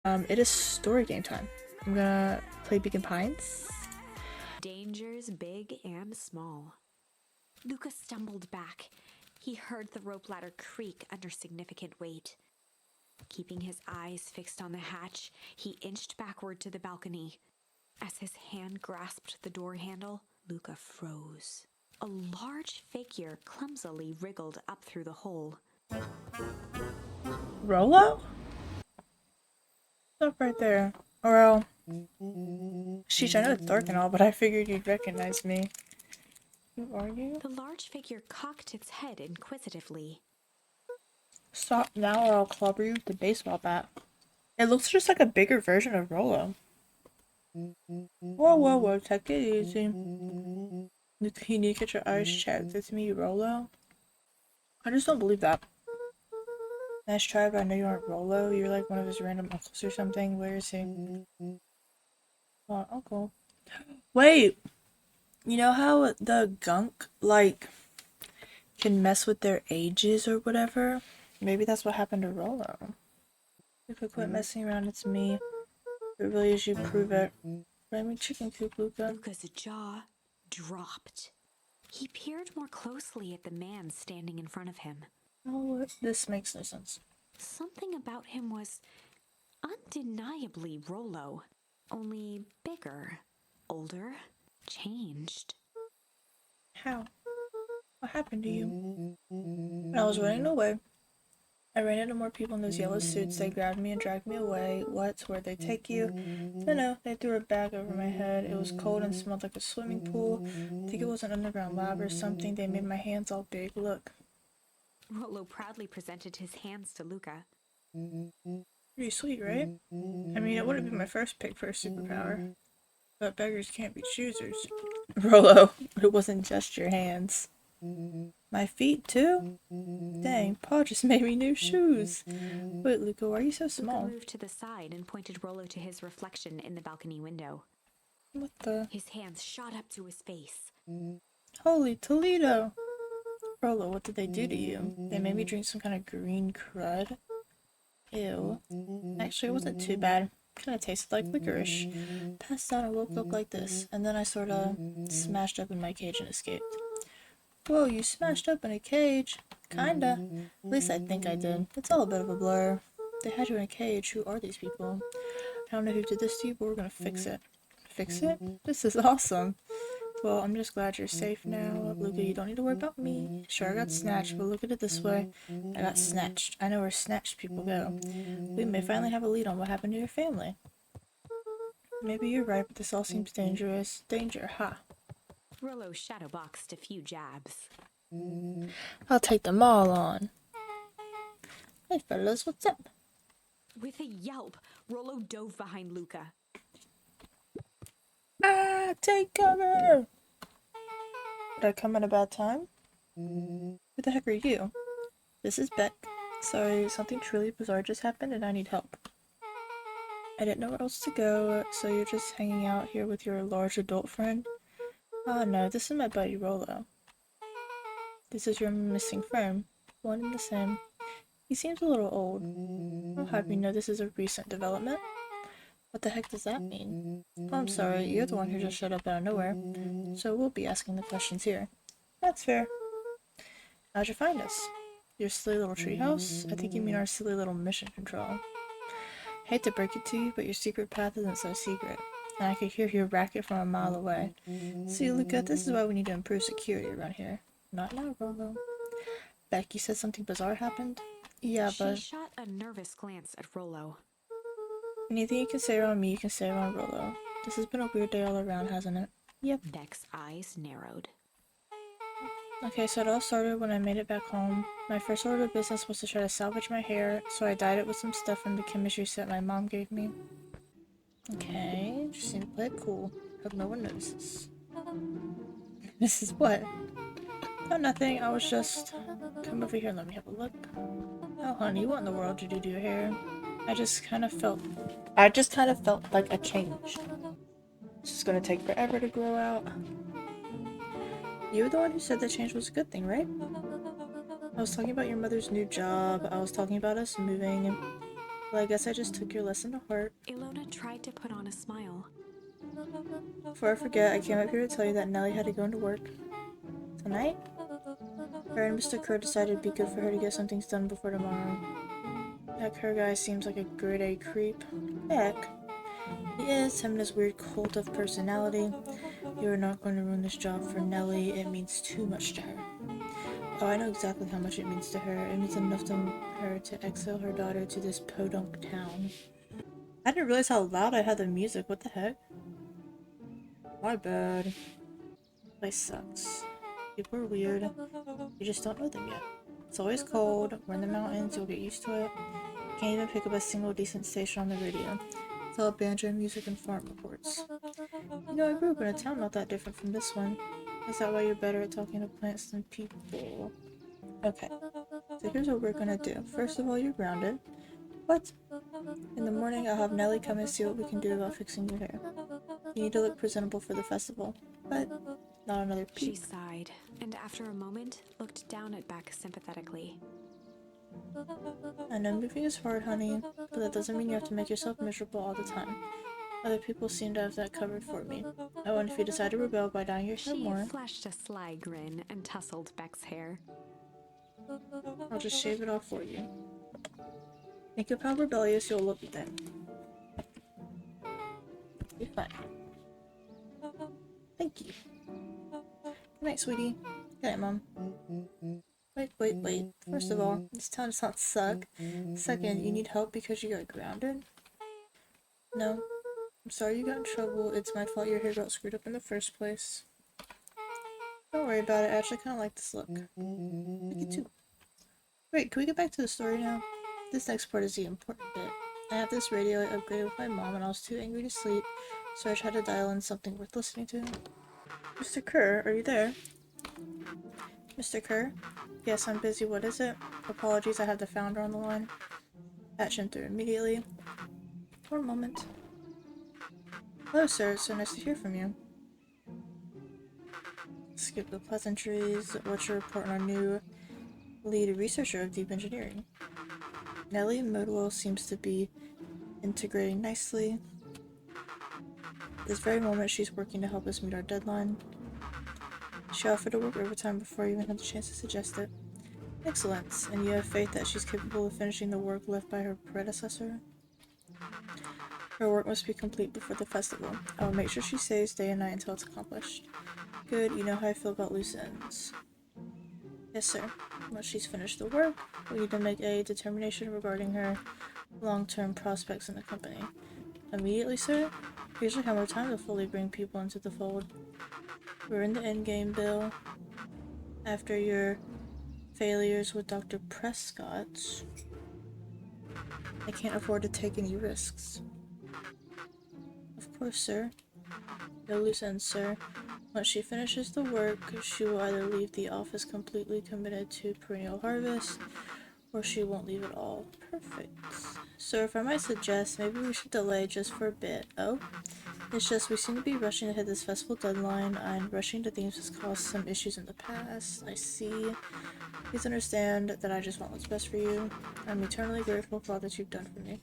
It is story game time. I'm gonna play Beacon Pines. Dangers big and small. Luca stumbled back. He heard the rope ladder creak under significant weight. Keeping his eyes fixed on the hatch, he inched backward to the balcony. As his hand grasped the door handle, Luca froze. A large figure clumsily wriggled up through the hole. Rolo? Stop right there. Or sheesh, I know it's dark and all, but I figured you'd recognize me. Who are you? The large figure cocked its head inquisitively. Stop now or I'll clubber you with the baseball bat. It looks just like a bigger version of Rolo. Whoa, whoa, whoa, take it easy. You need to get your eyes checked. It's me, Rolo. I just don't believe that. Nice try, but I know you aren't Rolo. You're like one of his random uncles or something. Where is he? Oh, uncle. Wait! You know how the gunk, like, can mess with their ages or whatever? Maybe that's what happened to Rolo. If I quit messing around, it's me. If it really is you, prove it. Buy me chicken coop, Luca. Luca's jaw dropped. He peered more closely at the man standing in front of him. Oh, this makes no sense. Something about him was undeniably Rolo, only bigger, older, changed. How? What happened to you? When I was running away, I ran into more people in those yellow suits. They grabbed me and dragged me away. What? Where'd they take you? Don't know. They threw a bag over my head. It was cold and smelled like a swimming pool. I think it was an underground lab or something. They made my hands all big. Look. Rolo proudly presented his hands to Luca. Pretty sweet, right? I mean, it would have been my first pick for a superpower. But beggars can't be choosers. Rolo, it wasn't just your hands. My feet, too? Dang, Pa just made me new shoes. Wait, Luca, why are you so small? Luca moved to the side and pointed Rolo to his reflection in the balcony window. What the? His hands shot up to his face. Holy Toledo! Rolo, what did they do to you? They made me drink some kind of green crud? Ew. Actually, it wasn't too bad. Kind of tasted like licorice. Passed out and woke up like this, and then I sorta smashed up in my cage and escaped. Whoa, you smashed up in a cage? Kinda. At least I think I did. It's all a bit of a blur. They had you in a cage. Who are these people? I don't know who did this to you, but we're gonna fix it. Fix it? This is awesome. Well, I'm just glad you're safe now. Luca, you don't need to worry about me. Sure, I got snatched, but look at it this way. I got snatched. I know where snatched people go. We may finally have a lead on what happened to your family. Maybe you're right, but this all seems dangerous. Danger, ha. Rolo shadowboxed a few jabs. I'll take them all on. Hey fellas, what's up? With a yelp, Rolo dove behind Luca. Ah, take cover! Did I come at a bad time? Who the heck are you? This is Beck. Sorry, something truly bizarre just happened and I need help. I didn't know where else to go, so you're just hanging out here with your large adult friend? Ah, no, this is my buddy Rolo. This is your missing friend. One and the same. He seems a little old. I'll have you know this is a recent development. What the heck does that mean? Oh, I'm sorry, you're the one who just showed up out of nowhere, so we'll be asking the questions here. That's fair. How'd you find us? Your silly little treehouse? I think you mean our silly little mission control. Hate to break it to you, but your secret path isn't so secret, and I could hear your racket from a mile away. See, Luca, this is why we need to improve security around here. Not now, Rolo. Beck, you said something bizarre happened? Yeah, but... She shot a nervous glance at Rolo. Anything you can say around me, you can say around Rolo. This has been a weird day all around, hasn't it? Yep. Beck's eyes narrowed. Okay, so it all started when I made it back home. My first order of business was to try to salvage my hair, so I dyed it with some stuff from the chemistry set my mom gave me. Okay, just need to play it cool. Hope no one notices. This is what? Oh, nothing. I was just... Come over here and let me have a look. Oh, honey, what in the world did you do to your hair? I just kind of felt like a change. It's just gonna take forever to grow out. You were the one who said that change was a good thing, right? I was talking about your mother's new job. I was talking about us moving. Well, I guess I just took your lesson to heart. Ilona tried to put on a smile. Before I forget, I came up here to tell you that Nellie had to go into work. Tonight? Her and Mr. Kerr decided it'd be good for her to get some things done before tomorrow. That Kerr guy seems like a grade A creep. Heck. He is, him and his weird cult of personality. You are not going to ruin this job for Nellie. It means too much to her. Oh, I know exactly how much it means to her. It means enough to her to exile her daughter to this podunk town. I didn't realize how loud I had the music. What the heck? My bad. Place sucks. People are weird. You just don't know them yet. It's always cold. We're in the mountains. You'll get used to it. Can't even pick up a single decent station on the radio. It's all banjo music and farm reports. You know, I grew up in a town not that different from this one. Is that why you're better at talking to plants than people? Okay, so here's what we're gonna do. First of all, you're grounded. What? In the morning, I'll have Nellie come and see what we can do about fixing your hair. You need to look presentable for the festival, but not another peep. She sighed, and after a moment, looked down at Beck sympathetically. I know moving is hard, honey, but that doesn't mean you have to make yourself miserable all the time. Other people seem to have that covered for me. Oh, and if you decide to rebel by dyeing your hair more, She flashed a sly grin and tousled Beck's hair. I'll just shave it off for you. Think of how rebellious you'll look then. Be fine. Thank you. Good night, sweetie. Good night, Mom. Wait. First of all, this town does not suck. Second, you need help because you got grounded? No. I'm sorry you got in trouble. It's my fault your hair got screwed up in the first place. Don't worry about it. I actually kind of like this look. Like it too. Wait, can we get back to the story now? This next part is the important bit. I have this radio I upgraded with my mom and I was too angry to sleep, so I tried to dial in something worth listening to. Mr. Kerr, are you there? Mr. Kerr? Yes, I'm busy. What is it? Apologies, I have the founder on the line. Patch him through immediately. One moment. Hello, sir. It's so nice to hear from you. Skip the pleasantries. What's your report on our new lead researcher of deep engineering? Nellie Modwell seems to be integrating nicely. This very moment, she's working to help us meet our deadline. She offered to work overtime before I even had the chance to suggest it. Excellent. And you have faith that she's capable of finishing the work left by her predecessor? Her work must be complete before the festival. I will make sure she stays day and night until it's accomplished. Good, you know how I feel about loose ends. Yes, sir. Once she's finished the work, we need to make a determination regarding her long-term prospects in the company. Immediately, sir? We usually have more time to fully bring people into the fold. We're in the endgame, Bill. After your failures with Dr. Prescott, I can't afford to take any risks. Of course, sir. No loose ends, sir. Once she finishes the work, she will either leave the office completely committed to perennial harvest, or she won't leave at all. Perfect. So if I might suggest, maybe we should delay just for a bit. Oh? It's just we seem to be rushing to hit this festival deadline, and rushing to things has caused some issues in the past. I see. Please understand that I just want what's best for you. I'm eternally grateful for all that you've done for me.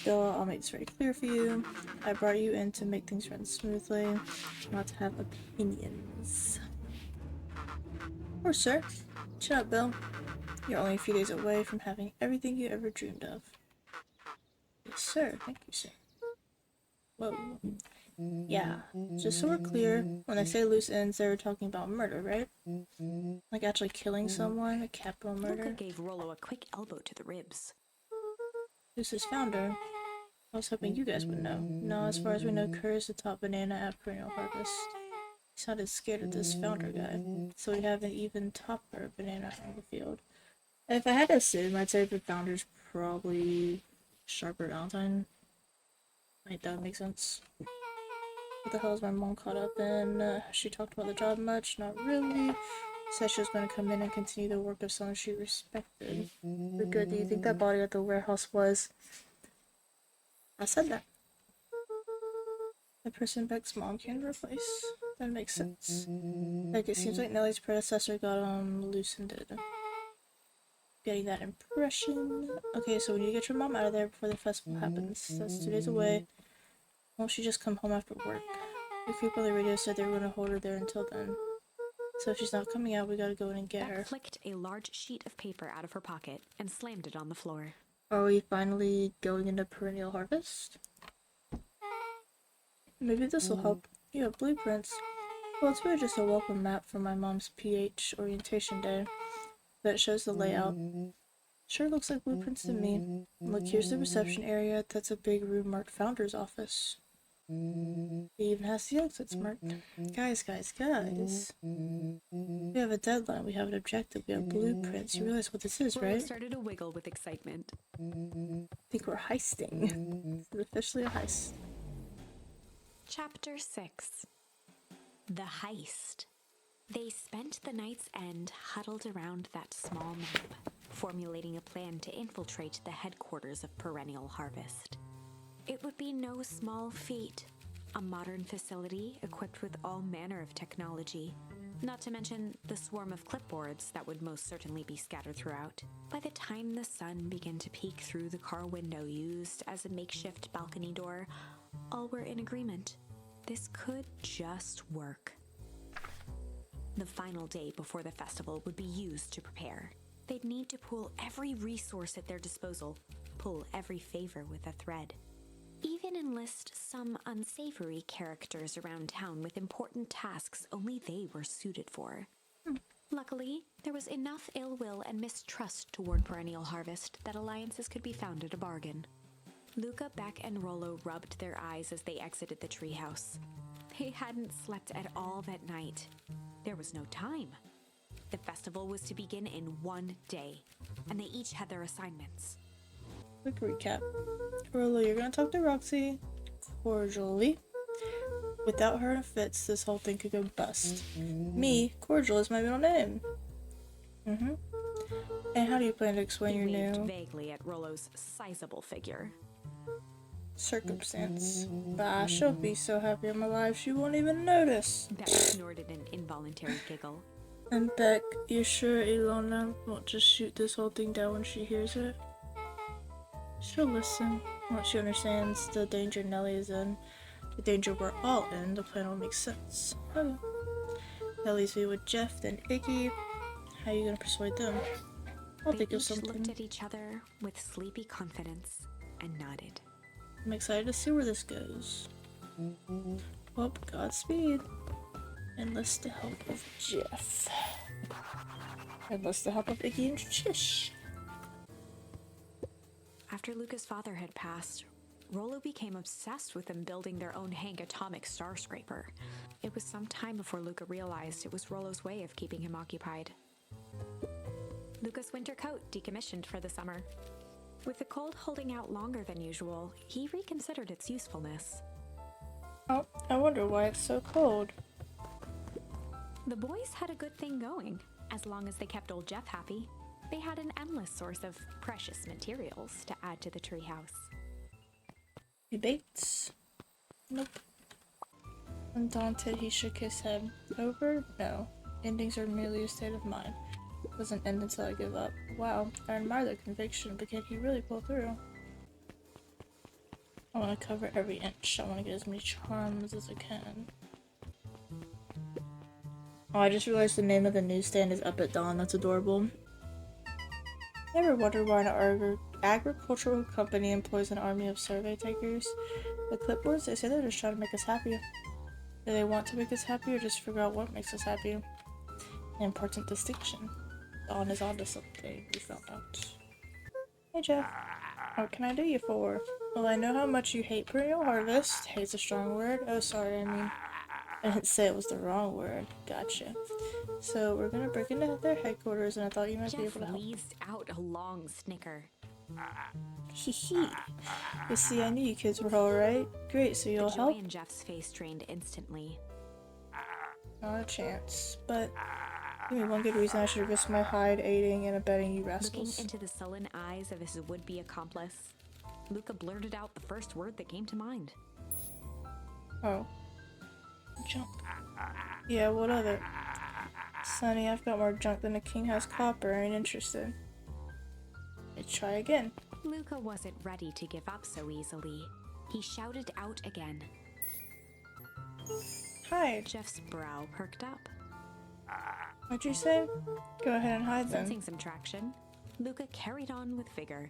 Bill, I'll make this very clear for you. I brought you in to make things run smoothly, not to have opinions. Or sir. Shut up, Bill. You're only a few days away from having everything you ever dreamed of. Yes, sir. Thank you, sir. Whoa. Yeah, just so we're clear, when they say loose ends, they were talking about murder, right? Like actually killing someone, a capital murder. Luca gave Rollo a quick elbow to the ribs. Who's his founder? I was hoping you guys would know. No, as far as we know, Kerr is the top banana at perennial harvest. He sounded scared of this founder guy, so we have an even topper banana on the field. If I had to assume, I'd say the founder's probably Sharper Valentine. Like, that would make sense. What the hell is my mom caught up in? She talked about the job much? Not really. Said she was going to come in and continue the work of someone she respected. But good, do you think that body at the warehouse was... I said that. The person Beck's mom can replace. That makes sense. Like, it seems like Nellie's predecessor got, loosened it. Getting that impression. Okay, so we need to get your mom out of there before the festival happens. That's 2 days away. Won't she just come home after work? The people on the radio said they were going to hold her there until then. So if she's not coming out, we gotta go in and get her. Beck flicked a large sheet of paper out of her pocket and slammed it on the floor. Are we finally going into perennial harvest? Maybe this will help. You have blueprints. Well, it's really just a welcome map for my mom's PH orientation day. But it shows the layout. Sure looks like blueprints to me. Look, here's the reception area. That's a big room marked Founder's Office. It even has the exits marked. Guys. We have a deadline, we have an objective, we have blueprints. You realize what this is, Rolo right? started to wiggle with excitement. I think we're heisting. It's officially a heist. Chapter 6. The Heist. They spent the night's end huddled around that small map, formulating a plan to infiltrate the headquarters of Perennial Harvest. It would be no small feat. A modern facility equipped with all manner of technology, not to mention the swarm of clipboards that would most certainly be scattered throughout. By the time the sun began to peek through the car window used as a makeshift balcony door, all were in agreement. This could just work. The final day before the festival would be used to prepare. They'd need to pool every resource at their disposal, pull every favor with a thread. Even enlist some unsavory characters around town with important tasks only they were suited for. Luckily, there was enough ill will and mistrust toward Perennial Harvest that alliances could be found at a bargain. Luca, Beck, and Rollo rubbed their eyes as they exited the treehouse. They hadn't slept at all that night. There was no time. The festival was to begin in 1 day, and they each had their assignments. Quick recap. Rollo, you're gonna talk to Roxy cordially. Without her in fits, this whole thing could go bust. Me, Cordial is my middle name. And how do you plan to explain He your waved new vaguely at Rollo's sizable figure. circumstance? Bah, she'll be so happy I'm alive she won't even notice. Beck snorted an involuntary giggle. And Beck, you sure Ilona won't just shoot this whole thing down when she hears it? She'll listen. Once she understands the danger Nellie is in, the danger we're all in, the plan will make sense. Okay. That leaves me with Jeff, then Iggy. How are you gonna persuade them? I'll They think of each something. looked at each other with sleepy confidence and nodded. I'm excited to see where this goes. Well, Godspeed. Enlist the help of Jeff. Enlist the help of Iggy and Chish. After Luca's father had passed, Rollo became obsessed with them building their own Hank atomic star scraper. It was some time before Luca realized it was Rollo's way of keeping him occupied. Luca's winter coat decommissioned for the summer. With the cold holding out longer than usual, he reconsidered its usefulness. Oh, I wonder why it's so cold. The boys had a good thing going, as long as they kept old Jeff happy. They had an endless source of precious materials to add to the treehouse. Debates? Nope. Undaunted, he shook his head. Over? No. Endings are merely a state of mind. It doesn't end until I give up. Wow, I admire their conviction, but can he really pull through? I want to cover every inch. I want to get as many charms as I can. Oh, I just realized the name of the newsstand is Up at Dawn. That's adorable. Ever wondered why an agricultural company employs an army of survey takers? The clipboards, they say they're just trying to make us happy. Do they want to make us happy or just figure out what makes us happy? An important distinction. Dawn is onto something, we found out. Hey Jeff, what can I do you for? Well, I know how much you hate Perennial Harvest. Hate's a strong word. Oh, sorry, I didn't say it was the wrong word. Gotcha. So we're gonna break into their headquarters, and I thought you might be Jeff able to help. wheezed out a long snicker. Hee hee. You see, I knew you kids were alright. Great, so you'll The joy help? in Jeff's face drained instantly. Not a chance. But give me one good reason I should risk my hide aiding and abetting you Looking rascals. into the sullen eyes of his would-be accomplice, Luca blurted out the first word that came to mind. Oh. Junk. Yeah, what of it? Sonny, I've got more junk than a king has copper. I ain't interested. Let's try again. Luca wasn't ready to give up so easily. He shouted out again. Hide. Jeff's brow perked up. What'd you say? Go ahead and hide then. Sensing some traction, Luca carried on with vigor.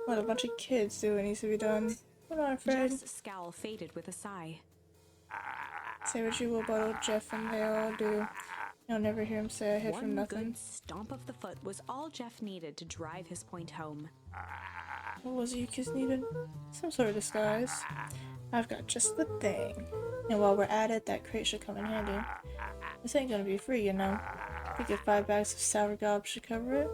Let a bunch of kids do what needs to be done. I'm not afraid. Jeff's scowl faded with a sigh. Say what you will about old Jeff, and they all do. You'll never hear him say I hid from One nothing. good stomp of the foot was all Jeff needed to drive his point home. What was it you kids needed? Some sort of disguise. I've got just the thing. And while we're at it, that crate should come in handy. This ain't gonna be free, you know. We get 5 bags of sour gobs to cover it.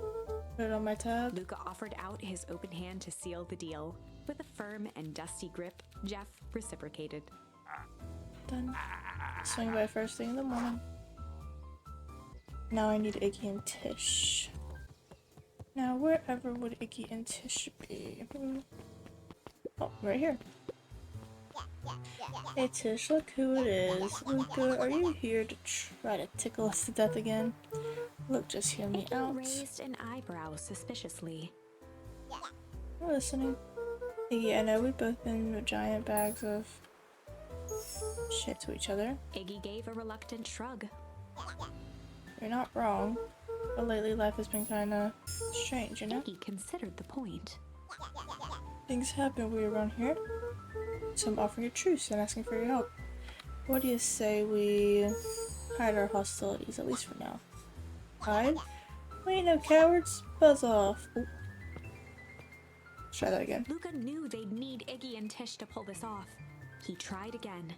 Put it on my tab. Luca offered out his open hand to seal the deal. With a firm and dusty grip, Jeff reciprocated. Done. Swing by first thing in the morning. Now I need Iggy and Tish. Now wherever would Iggy and Tish be? Oh, right here. Hey Tish, look who it is. Luca, are you here to try to tickle us to death again? Look, just hear me out. Raised an eyebrow suspiciously. I'm listening. Iggy, I know we've both been giant bags of shit to each other. Iggy gave a reluctant shrug. You're not wrong, but lately life has been kinda strange, you know? Iggy considered the point. Things happen weird around here, so I'm offering a truce and asking for your help. What do you say we hide our hostilities, at least for now? Hide? We ain't no cowards. Buzz off. Ooh. Let's try that again. Luca knew they'd need Iggy and Tish to pull this off. He tried again.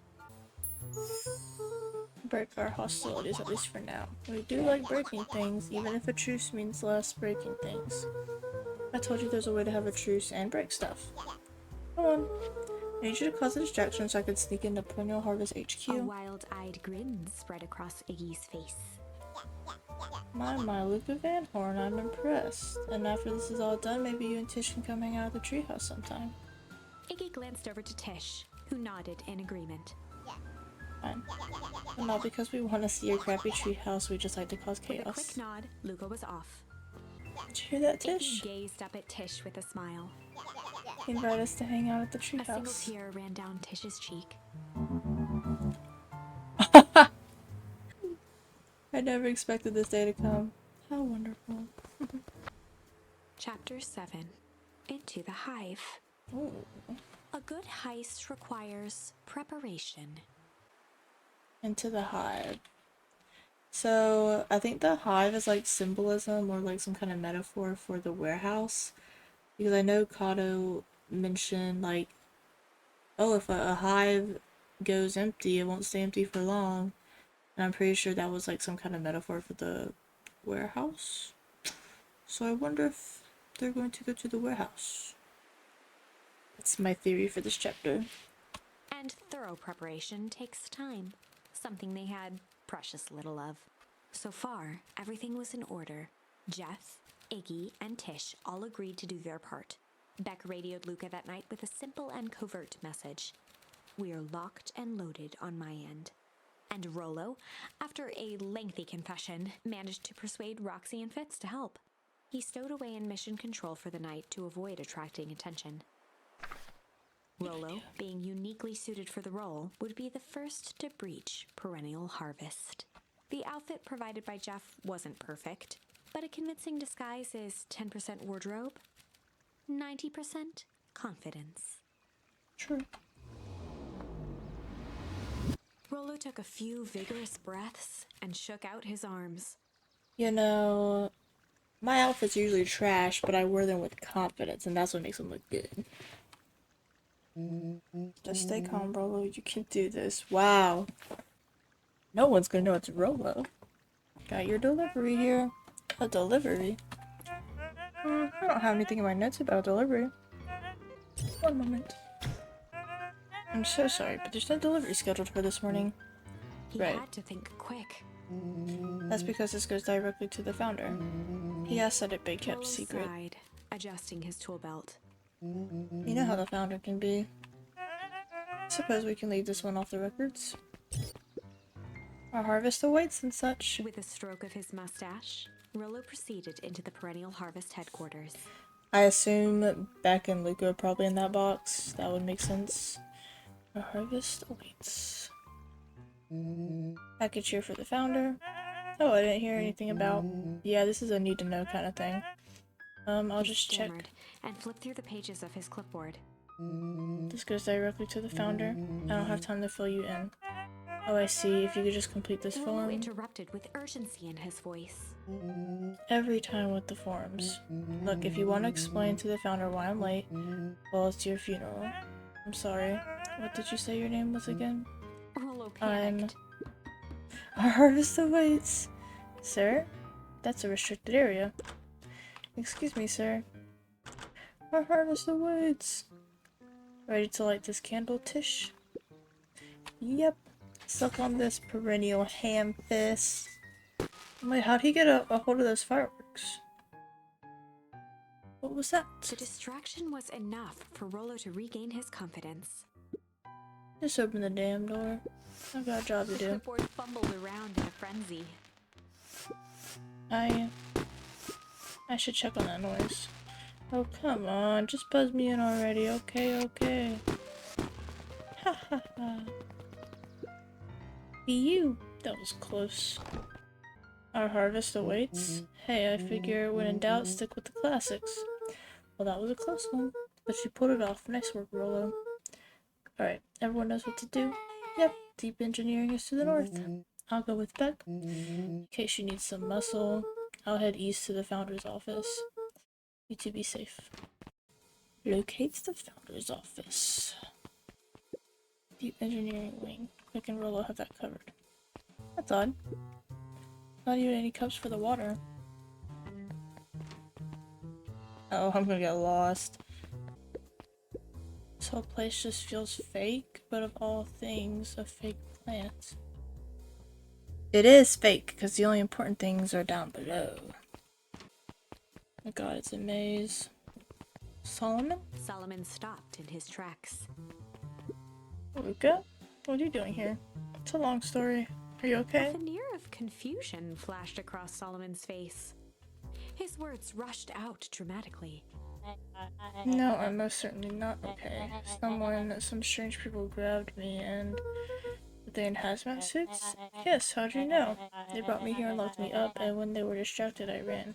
Break our hostilities, at least for now. We do like breaking things, even if a truce means less breaking things. I told you there's a way to have a truce and break stuff. Come on. I need you to cause a distraction so I can sneak into Perennial Harvest HQ. A wild-eyed grin spread across Iggy's face. My, Luca Van Horn, I'm impressed. And after this is all done, maybe you and Tish can come hang out at the treehouse sometime. Iggy glanced over to Tish, who nodded in agreement. Fine. But not because we want to see your crappy treehouse, we just like to cause With a chaos. quick nod, Luca was off. Did you hear that, Iggy Tish? gazed up at Tish with a smile. He invited us to hang out at the A single treehouse. tear ran down Tish's cheek. I never expected this day to come. How wonderful. Chapter 7. Into the Hive. Ooh. A good heist requires preparation. Into the hive. So I think the hive is like symbolism or like some kind of metaphor for the warehouse, because I know Kato mentioned like, oh, if a hive goes empty, it won't stay empty for long, and I'm pretty sure that was like some kind of metaphor for the warehouse. So I wonder if they're going to go to the warehouse. That's my theory for this chapter. And thorough preparation takes time, something they had precious little of. So far, everything was in order. Jeff, Iggy, and Tish all agreed to do their part. Beck radioed Luca that night with a simple and covert message. "We're locked and loaded on my end." And Rollo, after a lengthy confession, managed to persuade Roxy and Fitz to help. He stowed away in mission control for the night to avoid attracting attention. Rollo, being uniquely suited for the role, would be the first to breach Perennial Harvest. The outfit provided by Jeff wasn't perfect, but a convincing disguise is 10% wardrobe, 90% confidence. True. Rollo took a few vigorous breaths and shook out his arms. You know, my outfits are usually trash, but I wear them with confidence, and that's what makes them look good. Just stay calm, Rolo. You can do this. Wow. No one's gonna know it's Rolo. Got your delivery here. A delivery? I don't have anything in my notes about a delivery. One moment. I'm so sorry, but there's no delivery scheduled for this morning. He Right. had to think quick. That's because this goes directly to the founder. He asked that it be kept Rollo secret. sighed, adjusting his tool belt. You know how the founder can be. Suppose we can leave this one off the records. Our harvest awaits and such. With a stroke of his mustache, Rollo proceeded into the Perennial Harvest headquarters. I assume Beck and Luca are probably in that box. That would make sense. A harvest awaits. Package here for the founder. Oh, I didn't hear anything about. Yeah, this is a need to know kind of thing. I'll He just check. stammered and flipped through the pages of his clipboard. This goes directly to the founder. I don't have time to fill you in. Oh, I see. If you could just complete this Rollo form. interrupted with urgency in his voice. Every time with the forms. Look, if you want to explain to the founder why I'm late, well, it's your funeral. I'm sorry. What did you say your name was again? Rollo panicked. Our harvest awaits. Sir? That's a restricted area. Excuse me, sir. Our harvest awaits. Ready to light this candle, Tish? Yep. Suck on this perennial ham fist. Wait, how'd he get a hold of those fireworks? What was that? The distraction was enough for Rollo to regain his confidence. Just open the damn door. I've got a job to The do. clipboard fumbled around in a frenzy. I should check on that noise. Oh, come on. Just buzz me in already. Okay, okay. Ha ha ha. Be you. That was close. Our harvest awaits. Hey, I figure when in doubt, stick with the classics. Well, that was a close one, but you pulled it off. Nice work, Rollo. Alright, everyone knows what to do? Yep, deep engineering is to the north. I'll go with Beck. In case you need some muscle, I'll head east to the founder's office. You two be safe. Locate the founder's office. Deep engineering wing. Quick and Rollo have that covered. That's odd. Not even any cups for the water. Oh, I'm gonna get lost. This whole place just feels fake, but of all things, a fake plant. It is fake, because the only important things are down below. Oh god, it's a maze. Solomon? Solomon stopped in his tracks. Luca? What are you doing here? It's a long story. Are you okay? A veneer of confusion flashed across Solomon's face. His words rushed out dramatically. No, I'm most certainly not okay. Some strange people grabbed me and... Were they in hazmat suits? Yes, how'd you know? They brought me here and locked me up, and when they were distracted, I ran.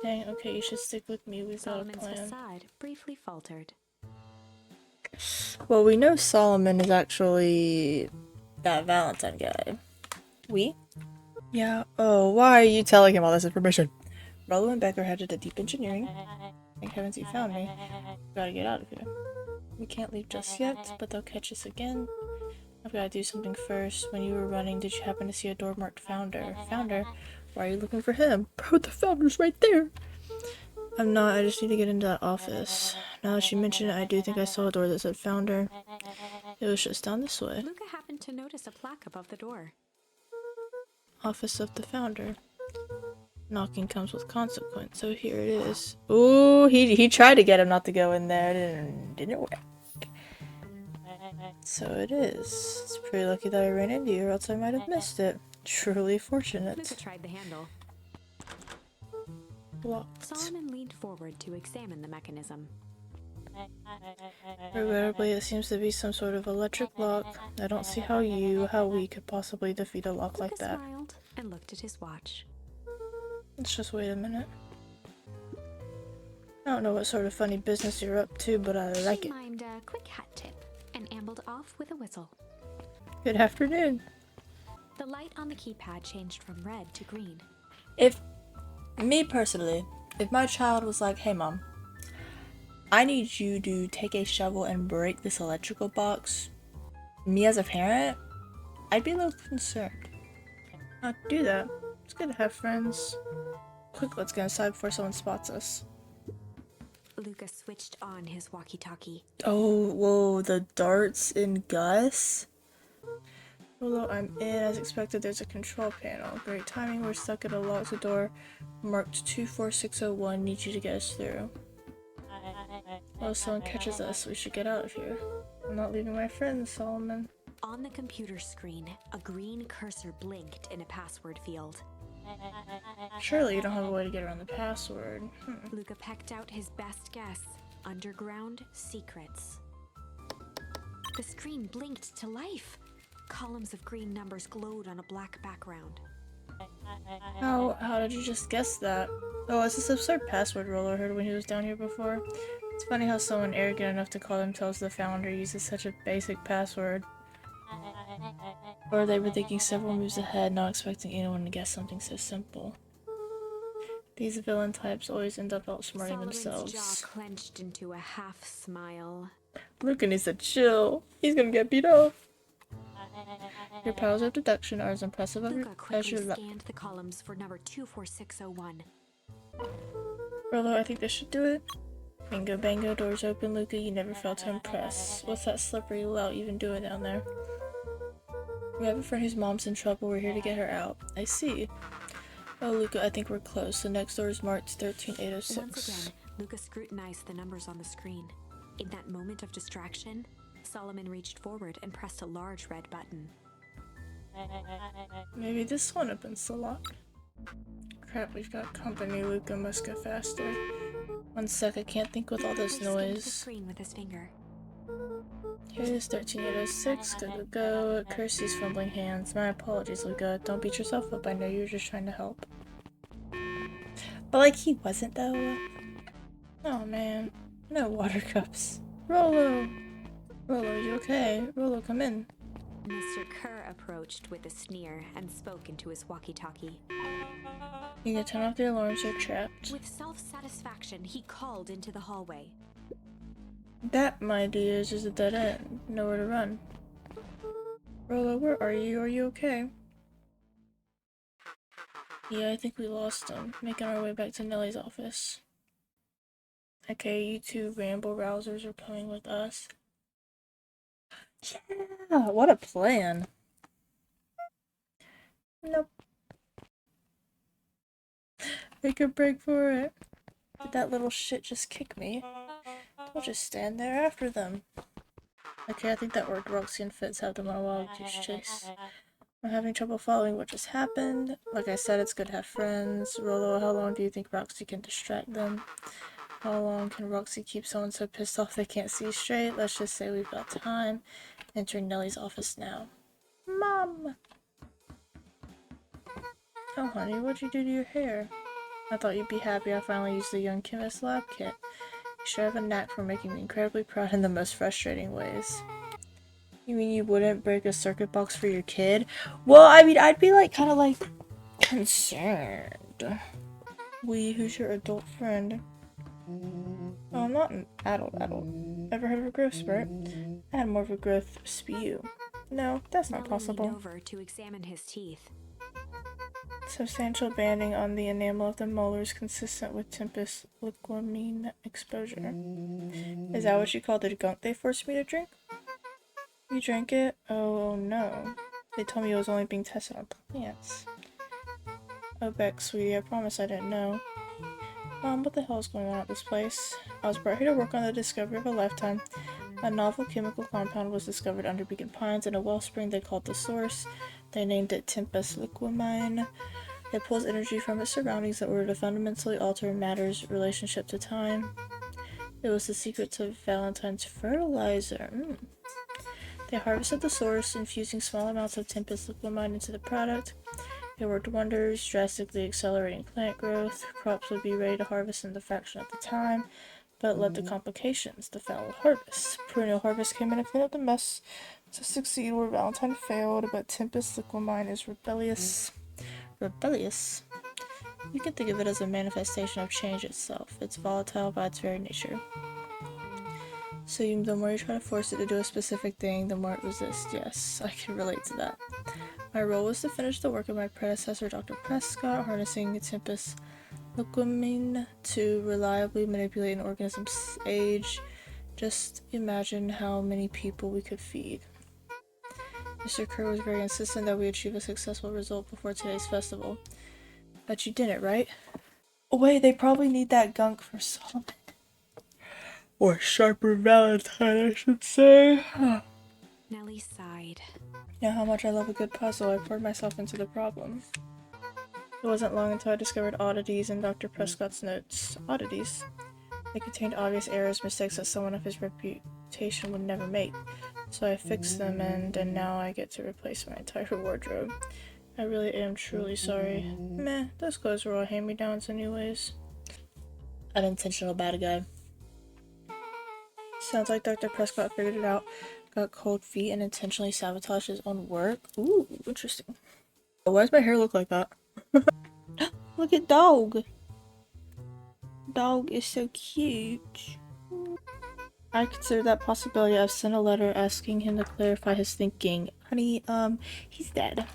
Dang, okay, you should stick with me. We've got a Solomon's plan. facade briefly faltered. Well, we know Solomon is actually that Valentine guy. We? Yeah. Oh, why are you telling him all this information? Rollo and Becker headed to deep engineering. Thank heavens you found me. Gotta get out of here. We can't leave just yet, but they'll catch us again. I've gotta do something first. When you were running, did you happen to see a door marked Founder? Founder? Why are you looking for him? Bro, the Founder's right there! I'm not, I just need to get into that office. Now that you mention it, I do think I saw a door that said Founder. It was just down this way. Luca happened to notice a plaque above the door. Office of the Founder. Knocking comes with consequence, so here it is. Ooh, he tried to get him not to go in there, didn't work. So it is. It's pretty lucky that I ran into you, or else I might have missed it. Truly fortunate. Luca tried the handle. Locked. Solomon leaned forward to examine the mechanism. Regrettably, it seems to be some sort of electric lock. I don't see how we could possibly defeat a lock like Luca that. smiled and looked at his watch. Let's just wait a minute. I don't know what sort of funny business you're up to, but I like She it. mimed a quick hat tip and ambled off with a whistle. Good afternoon. The light on the keypad changed from red to green. Me personally, if my child was like, hey mom, I need you to take a shovel and break this electrical box, me as a parent, I'd be a little concerned. Not to do that. It's good to have friends. Quick, let's get inside before someone spots us. Luca switched on his walkie-talkie. Oh, whoa, the darts in Gus? Although I'm in, as expected, there's a control panel. Great timing, we're stuck at a locked door marked 24601, need you to get us through. Well, if someone catches us, we should get out of here. I'm not leaving my friends, Solomon. On the computer screen, a green cursor blinked in a password field. Surely you don't have a way to get around the password. Luca pecked out his best guess. Underground secrets. The screen blinked to life. Columns of green numbers glowed on a black background. How did you just guess that? Oh, it's this absurd password Rolo heard when he was down here before. It's funny how someone arrogant enough to call themselves the founder uses such a basic password. Or they were thinking several moves ahead, not expecting anyone to guess something so simple. These villain types always end up outsmarting themselves. Solomon's jaw clenched into a half smile. Luca needs to chill. He's gonna get beat up. Your powers of deduction are as impressive Luca as quickly your luck. scanned the columns for number 24601. Rolo, I think this should do it. Bingo bango, doors open, Luca, you never fail to impress. What's that slippery lout even doing down there? We have a friend whose mom's in trouble, we're here to get her out. I see. Oh, Luca, I think we're close. The next door is marked 13806. Once again, Luca scrutinized the numbers on the screen. In that moment of distraction, Solomon reached forward and pressed a large red button. Maybe this one opens the lock. Crap, we've got company. Luca must go faster. 1 sec, I can't think with all this He skimmed the noise. screen with his finger. Here's 13806. Go. Curse these fumbling hands. My apologies, Luca. Don't beat yourself up. I know you were just trying to help. But like he wasn't though. Oh man. No water cups. Rolo! Rolo, you okay? Rolo, come in. Mr. Kerr approached with a sneer and spoke into his walkie-talkie. You can turn off the alarms, you're trapped. With self-satisfaction, he called into the hallway. That, my dear, is just a dead end. Nowhere to run. Rolo, where are you? Are you okay? Yeah, I think we lost him. Making our way back to Nellie's office. Okay, you two ramble rousers are coming with us. Yeah, what a plan. Nope. Make a break for it. Did that little shit just kick me? I'll just stand there after them. Okay, I think that worked. Roxy and Fitz have them on a wild goose chase. I'm having trouble following what just happened. Like I said, it's good to have friends. Rolo, how long do you think Roxy can distract them? How long can Roxy keep someone so pissed off they can't see straight? Let's just say we've got time. Entering Nellie's office now. Mom! Oh, honey, what'd you do to your hair? I thought you'd be happy I finally used the Young Chemist lab kit. You sure have a knack for making me incredibly proud in the most frustrating ways. You mean you wouldn't break a circuit box for your kid? Well, I mean, I'd be like, kind of like, concerned. Who's your adult friend? Oh, I'm not an adult. Ever heard of a growth spurt? I had more of a growth spew. No, that's not possible. Leaned over to examine his teeth. Substantial banding on the enamel of the molars consistent with Tempest liquamine exposure. Is that what you call the gunk they forced me to drink? You drank it? Oh no. They told me it was only being tested on plants. Oh, Beck, sweetie, I promise I didn't know. Mom, what the hell is going on at this place? I was brought here to work on the discovery of a lifetime. A novel chemical compound was discovered under Beacon Pines in a wellspring they called the Source. They named it Tempest liquamine. It pulls energy from its surroundings in order to fundamentally alter matter's relationship to time. It was the secret to Valentine's fertilizer. They harvested the source, infusing small amounts of Tempest liquamine into the product. It worked wonders, drastically accelerating plant growth. Crops would be ready to harvest in the fraction of the time, but led to complications. The foul harvest. Perennial harvest came in and cleaned up the mess to succeed where Valentine failed, but Tempest liquamine is rebellious. Rebellious? You can think of it as a manifestation of change itself. It's volatile by its very nature. So the more you try to force it to do a specific thing, the more it resists. Yes, I can relate to that. My role was to finish the work of my predecessor, Dr. Prescott, harnessing Tempest liquamine to reliably manipulate an organism's age. Just imagine how many people we could feed. Mr. Kerr was very insistent that we achieve a successful result before today's festival. But you didn't, right? Oh wait, they probably need that gunk for Solomon. Or sharper Valentine, I should say. Nellie sighed. You know how much I love a good puzzle. I poured myself into the problem. It wasn't long until I discovered oddities in Dr. Prescott's notes. Oddities? They contained obvious errors, mistakes that someone of his reputation would never make. So I fixed them, and now I get to replace my entire wardrobe. I really am truly sorry. Meh, those clothes were all hand-me-downs anyways. Unintentional bad guy. Sounds like Dr. Prescott figured it out, got cold feet, and intentionally sabotaged his own work. Ooh, interesting. Why does my hair look like that? Look at Dog! Dog is so cute. I consider that possibility. I've sent a letter asking him to clarify his thinking. Honey, he's dead.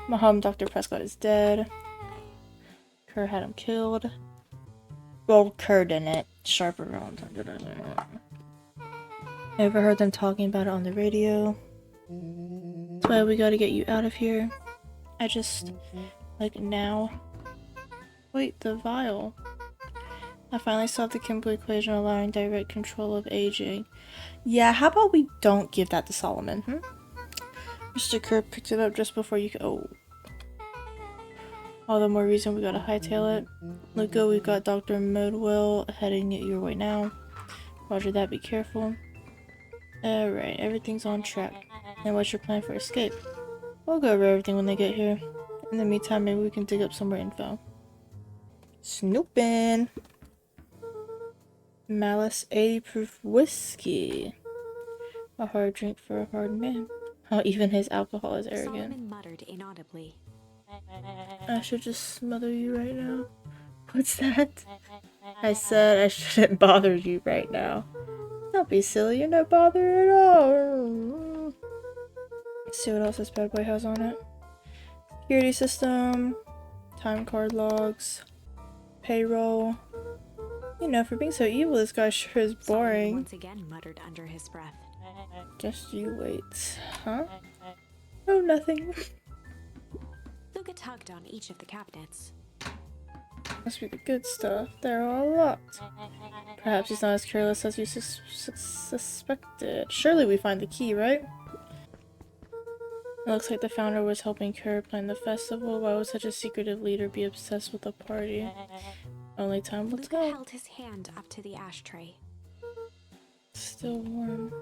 Maham, Dr. Prescott is dead. Kerr had him killed. Well, Kerr didn't. Sharper rounds. I overheard them talking about it on the radio. That's why we gotta get you out of here. I just... like, now. Wait, the vial. I finally solved the chemical equation allowing direct control of aging. Yeah, how about we don't give that to Solomon, Mr. Kerr picked it up just before you could— oh. All the more reason we gotta hightail it. Luca, we've got Dr. Modwell heading your way now. Roger that, be careful. Alright, everything's on track. And what's your plan for escape? We'll go over everything when they get here. In the meantime, maybe we can dig up some more info. Snoopin'! Malice 80 proof whiskey. A hard drink for a hard man. How even his alcohol is arrogant. Solomon muttered inaudibly. I should just smother you right now. What's that? I said I shouldn't bother you right now. Don't be silly, you're no bother at all. Let's see what else this bad boy has on it. Security system, time card logs, payroll. You know, for being so evil, this guy sure is boring. Solomon once again muttered under his breath. Just you wait. Huh? Oh, nothing. Luca tugged on each of the cabinets. Must be the good stuff. They're all locked. Perhaps he's not as careless as you suspected. Surely we find the key, right? It looks like the founder was helping Kerr plan the festival. Why would such a secretive leader be obsessed with a party? Only time will tell. Luca held his hand up to the ashtray. Still warm.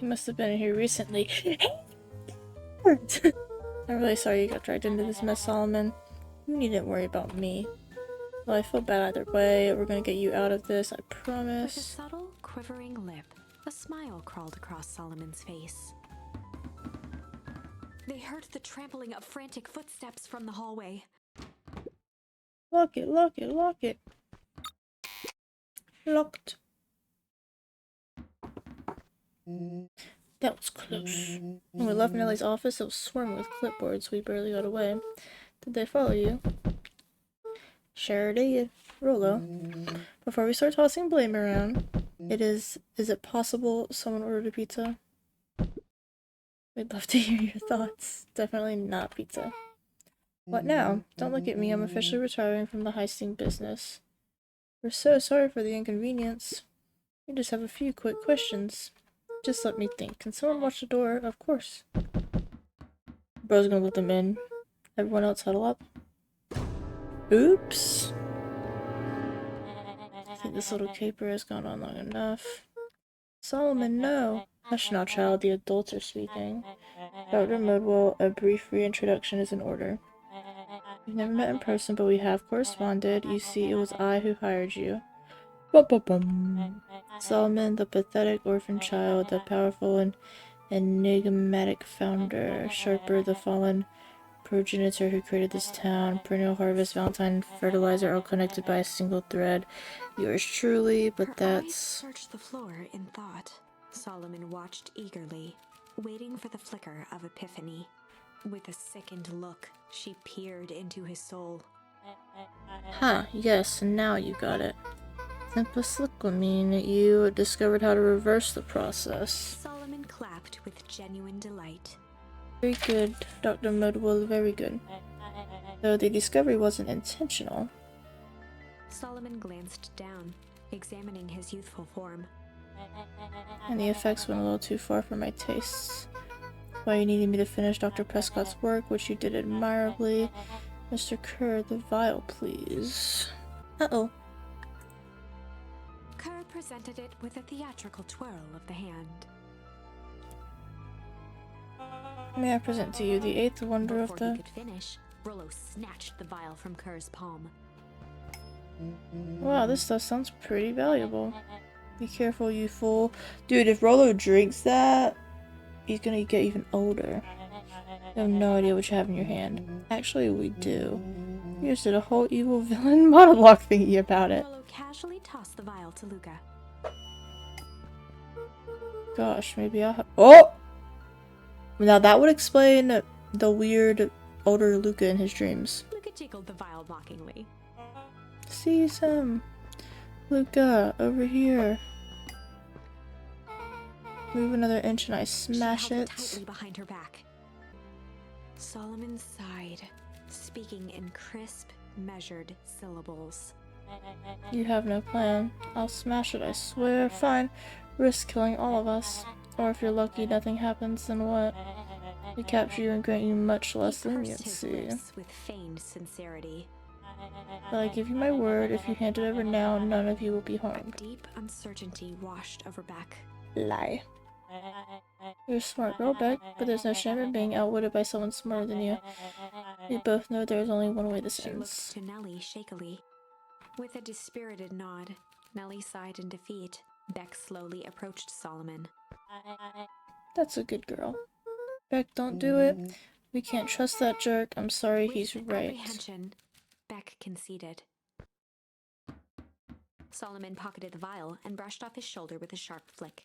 He must have been here recently. I'm really sorry you got dragged into this mess, Solomon. You needn't worry about me. Well, I feel bad either way. We're gonna get you out of this, I promise. With a subtle, quivering lip, a smile crawled across Solomon's face. They heard the trampling of frantic footsteps from the hallway. Lock it, lock it, lock it. Locked. That was close. When we left Nellie's office, it was swarming with clipboards. We barely got away. Did they follow you? Sure did. Rolo. Before we start tossing blame around, is it possible someone ordered a pizza? We'd love to hear your thoughts. Definitely not pizza. What now? Don't look at me. I'm officially retiring from the heisting business. We're so sorry for the inconvenience. We just have a few quick questions. Just let me think. Can someone watch the door? Of course. Bro's gonna let them in. Everyone else huddle up. Oops. I think this little caper has gone on long enough. Solomon, no. Hush now, child. The adults are speaking. Dr. Modwell, a brief reintroduction is in order. We've never met in person, but we have corresponded. You see, it was I who hired you. Bum. Solomon, the pathetic orphan child, the powerful and enigmatic founder. Sharper, the fallen progenitor who created this town. Perennial harvest, Valentine, fertilizer, all connected by a single thread. Yours truly, but Her that's... eyes searched the floor in thought. Solomon watched eagerly, waiting for the flicker of epiphany. With a sickened look, she peered into his soul. Huh, yes, now you got it. Simplistic would mean you discovered how to reverse the process. Solomon clapped with genuine delight. Very good, Dr. Modwell, very good. Though the discovery wasn't intentional. Solomon glanced down, examining his youthful form. And the effects went a little too far for my tastes. Why you needed me to finish Dr. Prescott's work, which you did admirably. Mr. Kerr, the vial, please. Uh-oh. Kerr presented it with a theatrical twirl of the hand. May I present to you the eighth wonder Before of the... he could finish, Rollo snatched the vial from Kerr's palm. Wow, this stuff sounds pretty valuable. Be careful, you fool. Dude, if Rollo drinks that, he's gonna get even older. You have no idea what you have in your hand. Actually, we do. You just did a whole evil villain monologue thingy about it. Rollo casually tossed the vial to Luca. Gosh, maybe I'll Oh! Now that would explain the weird older Luca in his dreams. Luca jiggled the vial mockingly. Seize him! Luca, over here. Move another inch and I smash She held it. tightly behind her back. Solomon sighed, speaking in crisp, measured syllables. You have no plan. I'll smash it, I swear. Fine. Risk killing all of us. Or if you're lucky, nothing happens, then what? We capture you and grant you much less He pursed his leniency. lips with feigned sincerity. But I give you my word, if you hand it over now, none of you will be A harmed. deep uncertainty washed over Beck. Lie. You're a smart girl, Beck, but there's no shame in being outwitted by someone smarter than you. We both know there is only one way this She looked ends. to Nellie shakily. With a dispirited nod, Nellie sighed in defeat. Beck slowly approached Solomon. That's a good girl. Beck, don't do it. We can't trust that jerk. I'm sorry, With he's right. apprehension, Beck conceded. Solomon pocketed the vial and brushed off his shoulder with a sharp flick.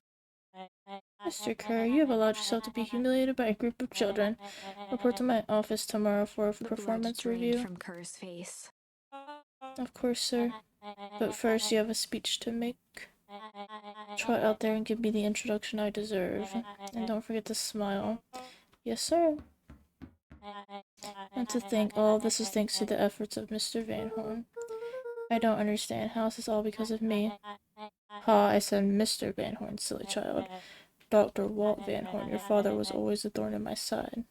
Mr. Kerr, you have allowed yourself to be humiliated by a group of children. Report to my office tomorrow for a The performance blood drained review. from Kerr's face. Of course, sir. But first, you have a speech to make. Trot out there and give me the introduction I deserve. And don't forget to smile. Yes, sir. And to think all of this is thanks to the efforts of Mr. Van Horn. I don't understand. How is this all because of me? Ha, I said Mr. Van Horn, silly child. Dr. Walt Van Horn, your father was always a thorn in my side.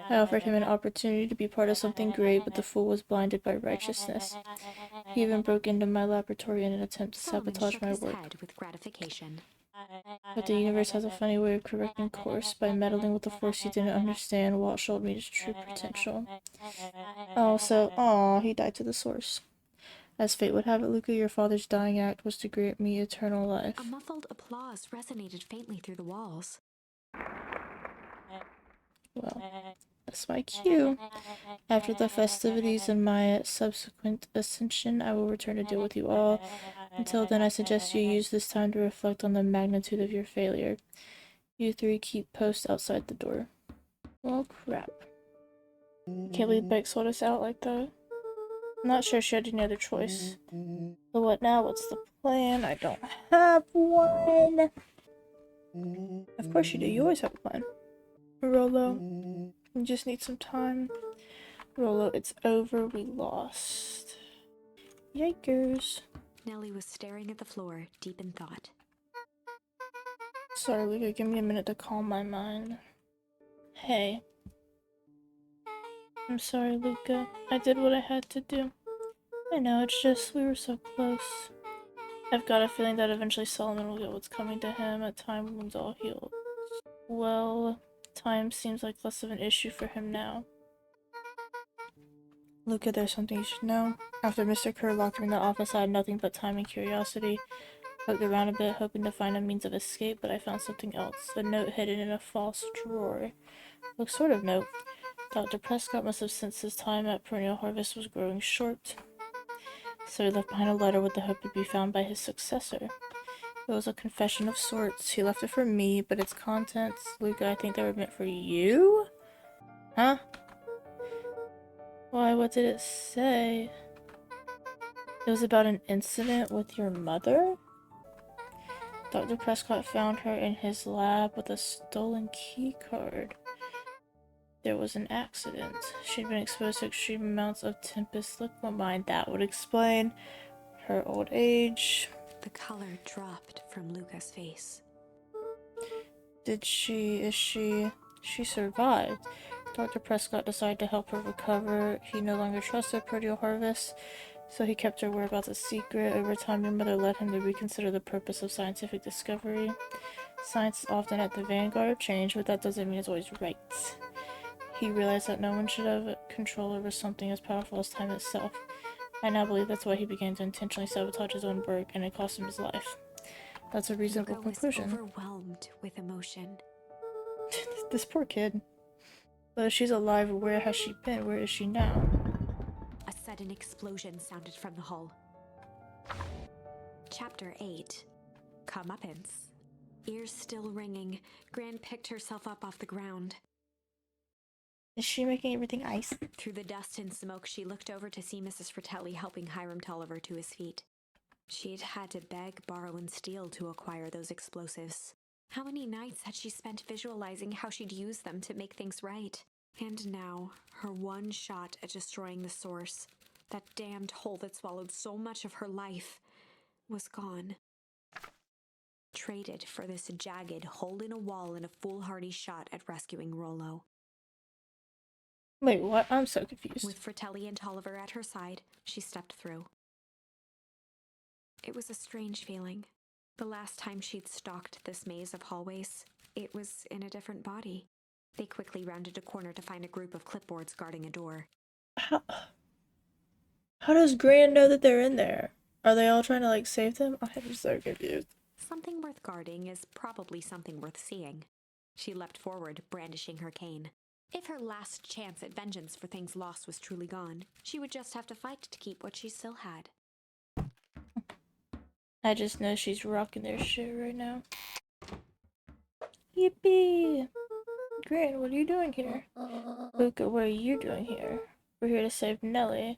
I offered him an opportunity to be part of something great, but the fool was blinded by righteousness. He even broke into my laboratory in an attempt to Solomon sabotage shook my his work. head with gratification. But the universe has a funny way of correcting course. By meddling with the force he didn't understand, Walt showed me his true potential. He died to the source. As fate would have it, Luca, your father's dying act was to grant me eternal life. A muffled applause resonated faintly through the walls. Well, that's my cue. After the festivities and my subsequent ascension, I will return to deal with you all. Until then, I suggest you use this time to reflect on the magnitude of your failure. You three keep post outside the door. Well, crap. Can't believe Beck sold us out like that. I'm not sure she had any other choice. So what now? What's the plan? I don't have one. Of course you do. You always have a plan. Rollo, we just need some time. Rollo, it's over. We lost. Yikers. Nellie was staring at the floor, deep in thought. Sorry, Luca. Give me a minute to calm my mind. Hey. I'm sorry, Luca. I did what I had to do. I know, it's just we were so close. I've got a feeling that eventually Solomon will get what's coming to him at time when it's all healed. Well, time seems like less of an issue for him now. Luca, there's something you should know. After Mr. Kerr locked me in the office, I had nothing but time and curiosity. Looked around a bit, hoping to find a means of escape, but I found something else. A note hidden in a false drawer. What sort of note? Dr. Prescott must have sensed his time at Perennial Harvest was growing short, so he left behind a letter with the hope to be found by his successor. It was a confession of sorts. He left it for me, but its contents, Luca, I think they were meant for you? Huh? Why, what did it say? It was about an incident with your mother? Dr. Prescott found her in his lab with a stolen key card. There was an accident. She'd been exposed to extreme amounts of Tempest liquamine. That would explain her old age. The color dropped from Luca's face. She survived. Dr. Prescott decided to help her recover. He no longer trusted Proteal Harvest, so he kept her whereabouts a secret. Over time, your mother led him to reconsider the purpose of scientific discovery. Science is often at the vanguard of change, but that doesn't mean it's always right. He realized that no one should have control over something as powerful as time itself. I now believe that's why he began to intentionally sabotage his own work, and it cost him his life. That's a reasonable conclusion. Was overwhelmed with emotion. This poor kid. But if she's alive, where has she been? Where is she now? A sudden explosion sounded from the hull. Chapter 8. Comeuppance. Ears still ringing, Gran picked herself up off the ground. Is she making everything ice? Through the dust and smoke, she looked over to see Mrs. Fratelli helping Hiram Tolliver to his feet. She'd had to beg, borrow, and steal to acquire those explosives. How many nights had she spent visualizing how she'd use them to make things right? And now, her one shot at destroying the source, that damned hole that swallowed so much of her life, was gone. Traded for this jagged hole in a wall and a foolhardy shot at rescuing Rollo. Wait, what? I'm so confused. With Fratelli and Tolliver at her side, she stepped through. It was a strange feeling. The last time she'd stalked this maze of hallways, it was in a different body. They quickly rounded a corner to find a group of clipboards guarding a door. How does Gran know that they're in there? Are they all trying to, like, save them? I'm so confused. Something worth guarding is probably something worth seeing. She leapt forward, brandishing her cane. If her last chance at vengeance for things lost was truly gone, she would just have to fight to keep what she still had. I just know she's rocking their shit right now. Yippee! Gran, what are you doing here? Luca, what are you doing here? We're here to save Nellie.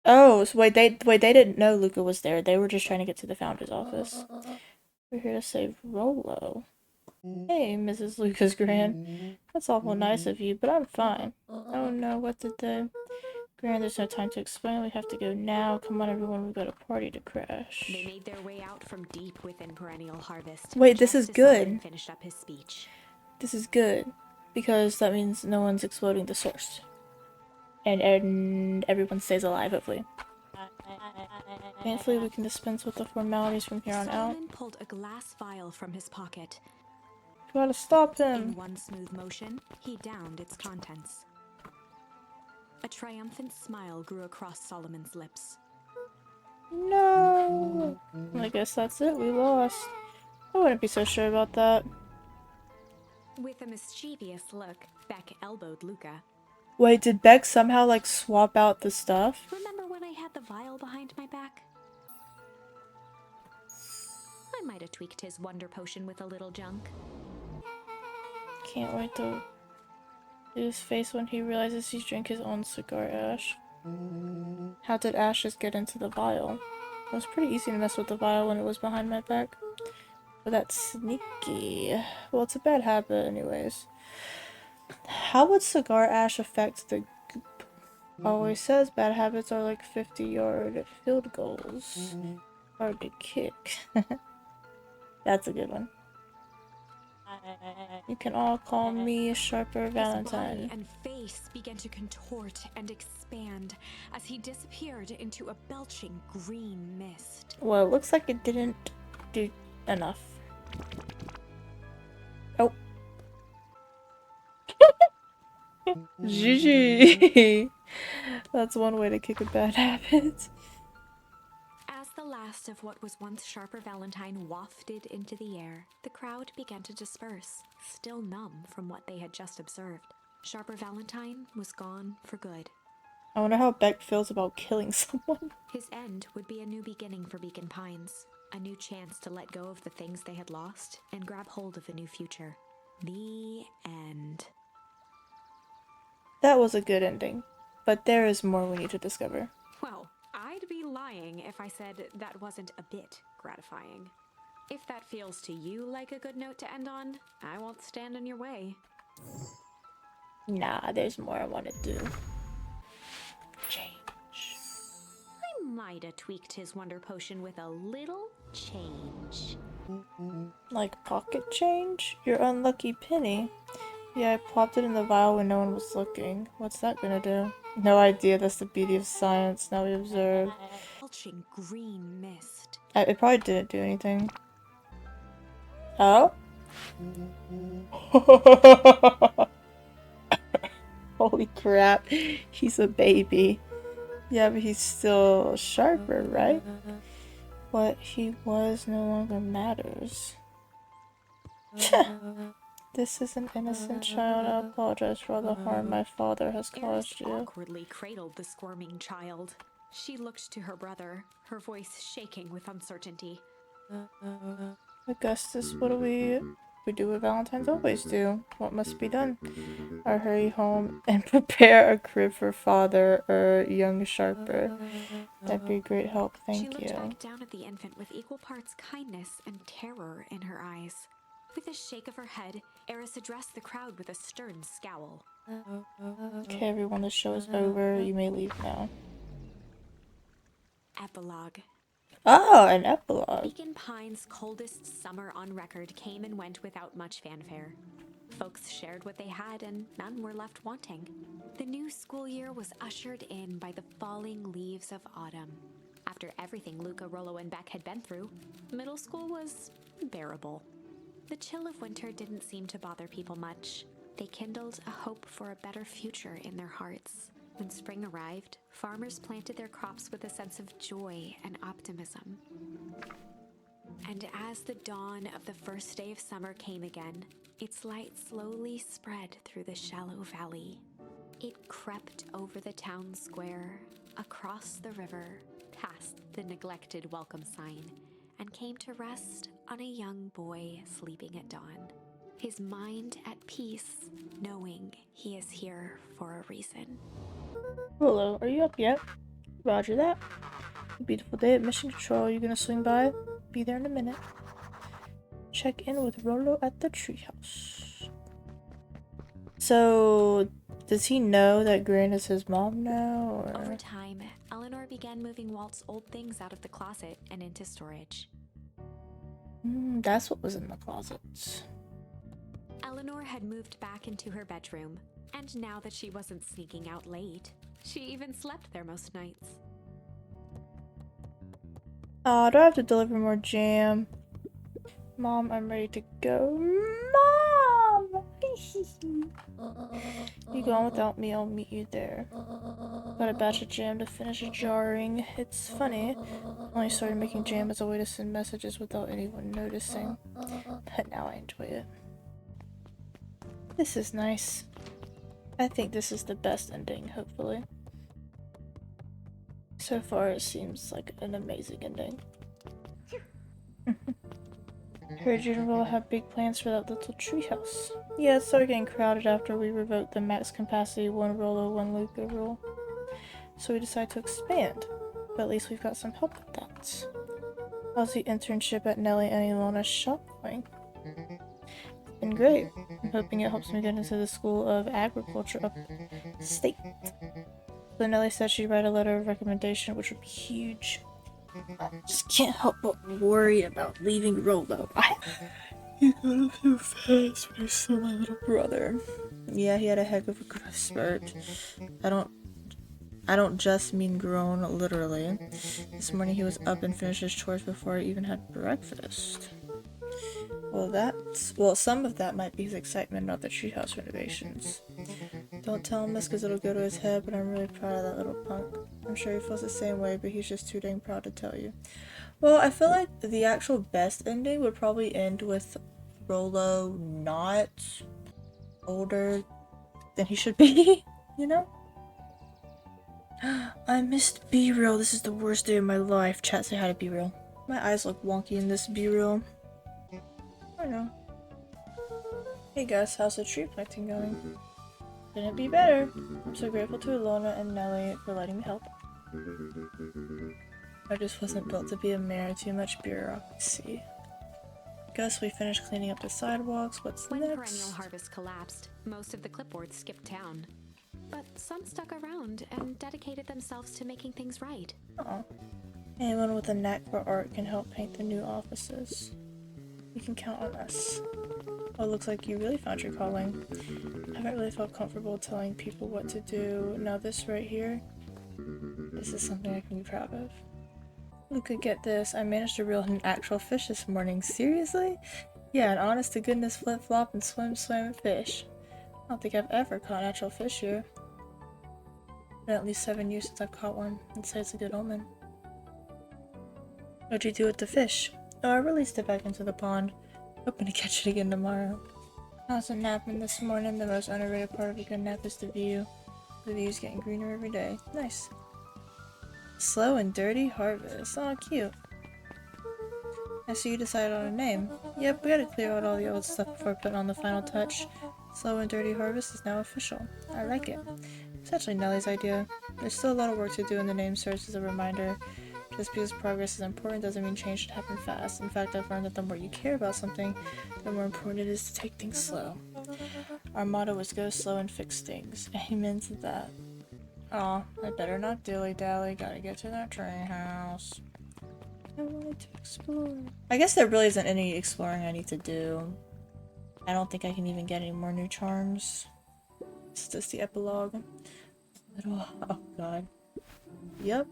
Oh, so wait, they didn't know Luca was there. They were just trying to get to the founder's office. We're here to save Rollo. Hey, Mrs. Lucas Gran. That's awful nice of you, but I'm fine. Oh no, what did they... Gran, there's no time to explain. We have to go now. Come on, everyone. We've got a party to crash. They made their way out from deep within Perennial Harvest. Wait, this is good. Sullivan finished up his speech. This is good. Because that means no one's exploding the source. And everyone stays alive, hopefully. Thankfully, we can dispense with the formalities from here on out. Sullivan pulled a glass vial from his pocket. We gotta stop In him. one smooth motion, he downed its contents. A triumphant smile grew across Solomon's lips. No! I guess that's it. We lost. I wouldn't be so sure about that. With a mischievous look, Beck elbowed Luca. Wait, did Beck somehow, like, swap out the stuff? Remember when I had the vial behind my back? I might have tweaked his wonder potion with a little junk. Can't wait to see his face when he realizes he's drank his own cigar ash. How did ashes get into the vial? It was pretty easy to mess with the vial when it was behind my back. But that's sneaky. Well, it's a bad habit anyways. How would cigar ash affect the goop? Always says bad habits are like 50-yard field goals. Hard to kick. That's a good one. You can all call me Sharper Valentine. His body and face began to contort and expand as he disappeared into a belching green mist. Well, it looks like it didn't do enough. Oh. GG. That's one way to kick a bad habit. As the last of what was once Sharper Valentine wafted into the air, the crowd began to disperse, still numb from what they had just observed. Sharper Valentine was gone for good. I wonder how Beck feels about killing someone. His end would be a new beginning for Beacon Pines, a new chance to let go of the things they had lost and grab hold of a new future. The end. That was a good ending, but there is more we need to discover. Well, I'd be lying if I said that wasn't a bit gratifying. If that feels to you like a good note to end on, I won't stand in your way. Nah, there's more I want to do. Change. I might have tweaked his wonder potion with a little change. Like pocket change? Your unlucky penny. Yeah, I plopped it in the vial when no one was looking. What's that gonna do? No idea. That's the beauty of science. Now we observe. Belching green mist. It probably didn't do anything. Oh? Holy crap. He's a baby. Yeah, but he's still sharper, right? What he was no longer matters. This is an innocent child. I apologize for all the harm my father has Eris caused you. awkwardly cradled the squirming child. She looked to her brother, her voice shaking with uncertainty. Augustus, what do we do what Valentines always do? What must be done? I hurry home and prepare a crib for father or young Sharper. That'd be a great help, She thank looked you. back down at the infant with equal parts kindness and terror in her eyes. With a shake of her head, Eris addressed the crowd with a stern scowl. Okay, everyone, the show is over. You may leave now. Epilogue. Oh, an epilogue. Beacon Pine's coldest summer on record came and went without much fanfare. Folks shared what they had and none were left wanting. The new school year was ushered in by the falling leaves of autumn. After everything Luca, Rollo, and Beck had been through, middle school was bearable. The chill of winter didn't seem to bother people much. They kindled a hope for a better future in their hearts. When spring arrived, farmers planted their crops with a sense of joy and optimism. And as the dawn of the first day of summer came again, its light slowly spread through the shallow valley. It crept over the town square, across the river, past the neglected welcome sign, and came to rest on a young boy sleeping at dawn. His mind at peace, knowing he is here for a reason. Hello, are you up yet? Roger that. Beautiful day at Mission Control. You gonna swing by? Be there in a minute. Check in with Rollo at the treehouse. So, does he know that Gran is his mom now? Or? Over time, Eleanor began moving Walt's old things out of the closet and into storage. That's what was in the closets. Eleanor had moved back into her bedroom, and now that she wasn't sneaking out late, she even slept there most nights. Oh, do I have to deliver more jam? Mom, I'm ready to go. Mom! You go on without me, I'll meet you there. Got a batch of jam to finish jarring. It's funny. I only started making jam as a way to send messages without anyone noticing. But now I enjoy it. This is nice. I think this is the best ending, hopefully. So far, it seems like an amazing ending. Heard you and Will have big plans for that little treehouse. Yeah, it started getting crowded after we revoked the max capacity 1 Rollo, 1 Luca rule. So we decided to expand. But at least we've got some help with that. How's the internship at Nellie and Ilona's shop going? It's been great. I'm hoping it helps me get into the School of Agriculture upstate. So Nellie said she'd write a letter of recommendation, which would be huge. I just can't help but worry about leaving Rollo. He got up so fast when I saw my little brother. Yeah, he had a heck of a growth spurt. I don't just mean grown literally. This morning he was up and finished his chores before I even had breakfast. Well, some of that might be his excitement about the treehouse renovations. Don't tell him this because it'll go to his head, but I'm really proud of that little punk. I'm sure he feels the same way, but he's just too dang proud to tell you. Well, I feel like the actual best ending would probably end with Rollo not older than he should be, you know? I missed B-Real. This is the worst day of my life. Chat, say hi to B-Real. My eyes look wonky in this B-Real. I don't know. Hey guys, how's the tree planting going? Couldn't it be better? I'm so grateful to Ilona and Nellie for letting me help. I just wasn't built to be a mayor, too much bureaucracy. Guess we finished cleaning up the sidewalks. What's When next? perennial harvest collapsed, most of the clipboards skipped town. But some stuck around and dedicated themselves to making things right. Oh. Anyone with a knack for art can help paint the new offices. You can count on us. Oh, it looks like you really found your calling. I haven't really felt comfortable telling people what to do. Now this right here, this is something I can be proud of. Luca, get this. I managed to reel in an actual fish this morning. Seriously? Yeah, an honest to goodness flip-flop and swim fish. I don't think I've ever caught an actual fish here. Been at least 7 years since I've caught one. I'd say it's a good omen. What'd you do with the fish? Oh, I released it back into the pond. Hoping to catch it again tomorrow. I was napping this morning. The most underrated part of a good nap is the view. The view's getting greener every day. Nice. Slow and dirty harvest. Oh, cute. I see you decided on a name. Yep, we gotta clear out all the old stuff before putting on the final touch. Slow and dirty harvest is now official. I like it. It's actually Nellie's idea. There's still a lot of work to do and the name serves as a reminder. Just because progress is important doesn't mean change should happen fast. In fact, I've learned that the more you care about something, the more important it is to take things slow. Our motto is go slow and fix things. Amen to that. Aw, I better not dilly-dally. Gotta get to that train house. I wanted to explore. I guess there really isn't any exploring I need to do. I don't think I can even get any more new charms. It's just the epilogue. Oh god. Yep.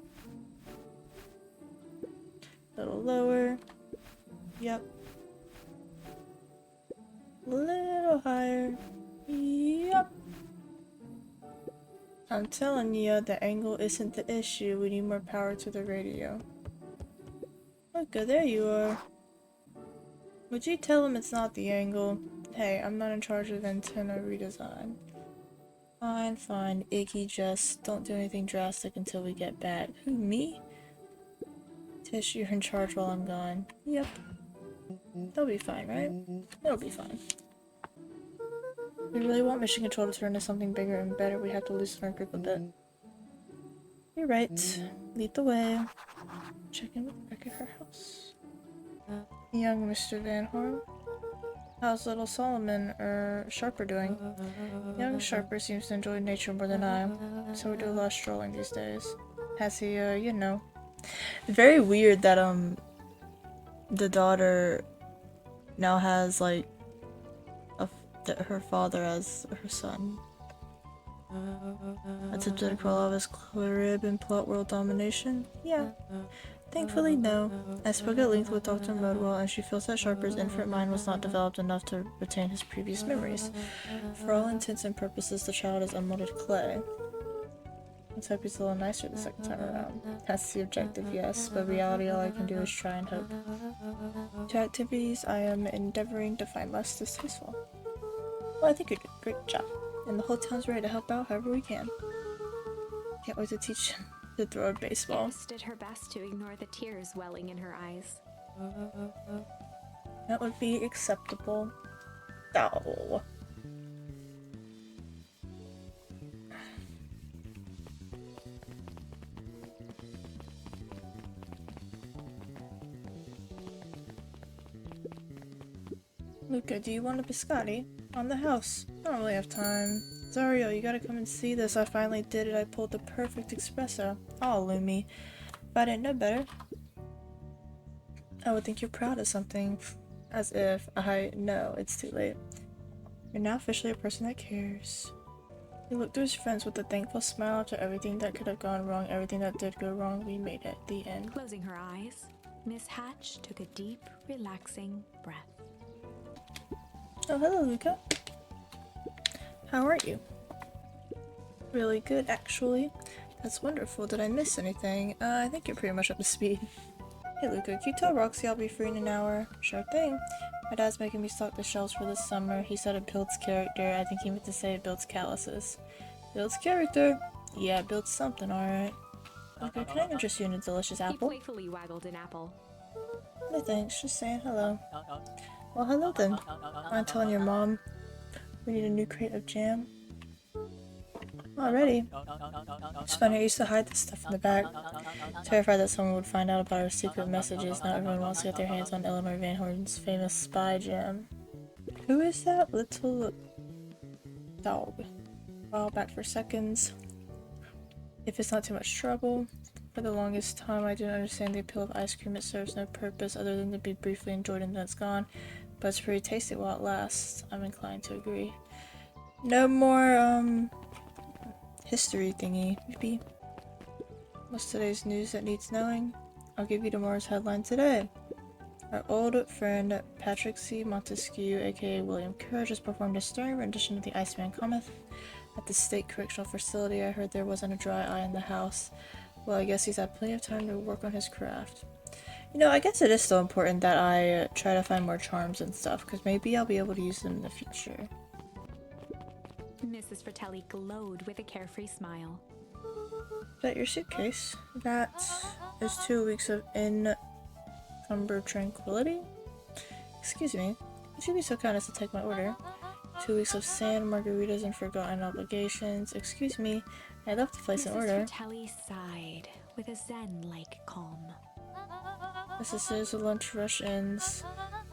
A little lower. Yep. A little higher. Yep. I'm telling you, the angle isn't the issue. We need more power to the radio. Okay, there you are. Would you tell him it's not the angle? Hey, I'm not in charge of antenna redesign. Fine, fine. Iggy, just don't do anything drastic until we get back. Who, me? Tish, you're in charge while I'm gone. Yep. They'll be fine, right? It'll be fine. If we really want mission control to turn into something bigger and better, we have to loosen our grip a bit. You're right. Lead the way. Check in with Beck at her house. Young Mr. Van Horn. How's little Solomon, Sharper doing? Young Sharper seems to enjoy nature more than I, so we do a lot of strolling these days. Has he, you know. Very weird that, the daughter now has, like, her father as her son. Attempted to crawl out of his crib and plot world domination? Yeah. Thankfully, no. I spoke at length with Dr. Modwell, and she feels that Sharper's infant mind was not developed enough to retain his previous memories. For all intents and purposes, the child is unmolded clay. Let's hope he's a little nicer the second time around. That's the objective, yes, but reality, all I can do is try and hope. To activities I am endeavoring to find less distasteful. Well, I think you're doing a great job, and the whole town's ready to help out however we can. Can't wait to teach him to throw a baseball. Alice did her best to ignore the tears welling in her eyes. That would be acceptable. Oh. Luca, do you want a biscotti? On the house. I don't really have time. Zario, you gotta come and see this. I finally did it. I pulled the perfect espresso. Oh, Lumi. If I didn't know better, I would think you're proud of something. As if I know it's too late. You're now officially a person that cares. He looked to his friends with a thankful smile after everything that could have gone wrong, everything that did go wrong, we made it. The end. Closing her eyes, Miss Hatch took a deep, relaxing breath. Oh, hello, Luca. How are you? Really good, actually. That's wonderful. Did I miss anything? I think you're pretty much up to speed. Hey, Luca, can you tell Roxy I'll be free in an hour? Sure thing. My dad's making me stock the shelves for this summer. He said it builds character. I think he meant to say it builds calluses. Builds character? Yeah, it builds something, alright. Luca, can I interest you in a delicious apple? He playfully waggled an apple. No thanks, just saying hello. Well, hello then. I'm telling your mom we need a new crate of jam. Already. It's funny, I used to hide this stuff in the back. Terrified that someone would find out about our secret messages. Now everyone wants to get their hands on Eleanor Van Horn's famous spy jam. Who is that little dog? I'll back for seconds. If it's not too much trouble. For the longest time, I didn't understand the appeal of ice cream. It serves no purpose other than to be briefly enjoyed and then it's gone. But it's pretty tasty while it lasts. I'm inclined to agree. No more, history thingy. Maybe. What's today's news that needs knowing? I'll give you tomorrow's headline today. Our old friend Patrick C. Montesquieu, aka William Courage, has performed a stirring rendition of the Iceman Cometh. At the state correctional facility, I heard there wasn't a dry eye in the house. Well, I guess he's had plenty of time to work on his craft. You know, I guess it is still important that I try to find more charms and stuff, because maybe I'll be able to use them in the future. Mrs. Fratelli glowed with a carefree smile. Is that your suitcase? That is 2 weeks of encumbered tranquility? Excuse me, would you be so kind as to take my order? 2 weeks of sand, margaritas, and forgotten obligations. Excuse me, I'd love to place an order. Mrs. Fratelli sighed with a zen-like calm. As soon as the lunch rush ends,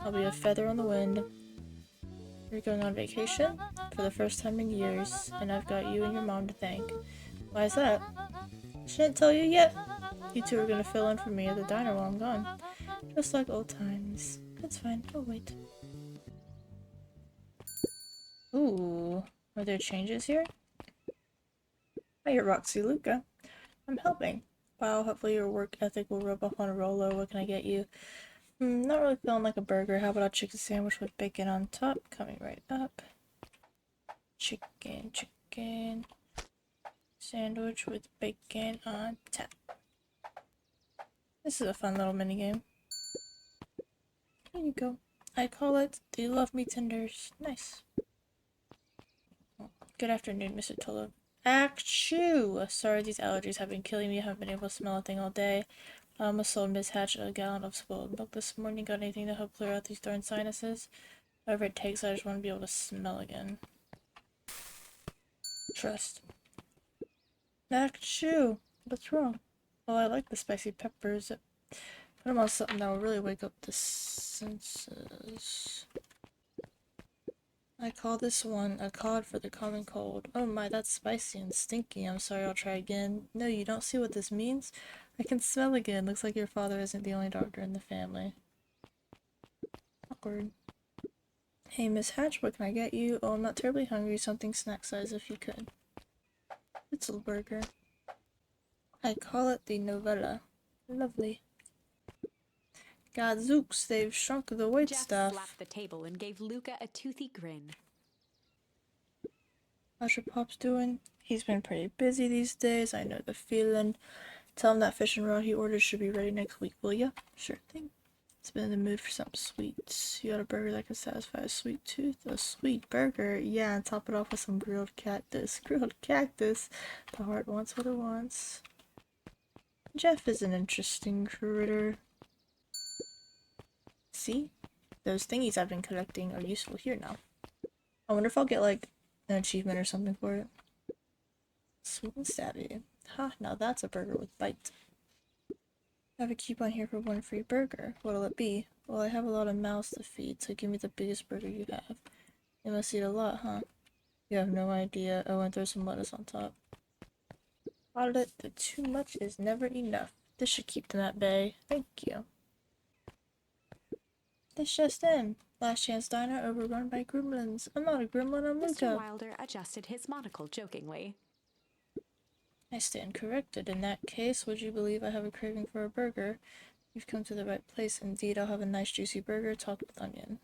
I'll be a feather on the wind. You're going on vacation? For the first time in years, and I've got you and your mom to thank. Why is that? She didn't tell you yet? You two are gonna fill in for me at the diner while I'm gone. Just like old times. That's fine, I'll wait. Ooh, are there changes here? Hiya, Roxy Luca. I'm helping. Wow, hopefully your work ethic will rub off on Rolo. What can I get you? Not really feeling like a burger. How about a chicken sandwich with bacon on top? Coming right up. Chicken. Sandwich with bacon on top. This is a fun little minigame. Here you go. I call it the Love Me Tenders. Nice. Good afternoon, Mr. Tolo. Achoo! Sorry, these allergies have been killing me. I haven't been able to smell a thing all day. I almost sold Miss Hatch a gallon of spoiled milk this morning. Got anything to help clear out these darn sinuses? Whatever it takes, I just want to be able to smell again. Trust. Achoo! What's wrong? Well, I like the spicy peppers. Put them on something that will really wake up the senses. I call this one a cod for the common cold. Oh my, that's spicy and stinky. I'm sorry, I'll try again. No, you don't see what this means? I can smell again. Looks like your father isn't the only doctor in the family. Awkward. Hey, Miss Hatch, what can I get you? Oh, I'm not terribly hungry. Something snack size if you could. It's a burger. I call it the novella. Lovely. Gadzooks, they've shrunk the white Jeff stuff. slapped the table and gave Luca a toothy grin. How's your pops doing? He's been pretty busy these days. I know the feeling. Tell him that fishing rod he ordered should be ready next week, will ya? Sure thing. He's been in the mood for something sweet. You got a burger that can satisfy a sweet tooth? A sweet burger? Yeah, and top it off with some grilled cactus. Grilled cactus? The heart wants what it wants. Jeff is an interesting critter. See? Those thingies I've been collecting are useful here now. I wonder if I'll get, like, an achievement or something for it. Sweet and savvy. Ha, now that's a burger with bite. I have a coupon here for one free burger. What'll it be? Well, I have a lot of mouths to feed, so give me the biggest burger you have. You must eat a lot, huh? You have no idea. Oh, and throw some lettuce on top. Audit, the too much is never enough. This should keep them at bay. Thank you. This just in. Last chance diner overrun by gremlins. I'm not a gremlin, I'm Mr. Luca. Wilder adjusted his monocle jokingly. I stand corrected. In that case, would you believe I have a craving for a burger? You've come to the right place. Indeed, I'll have a nice juicy burger topped with onion.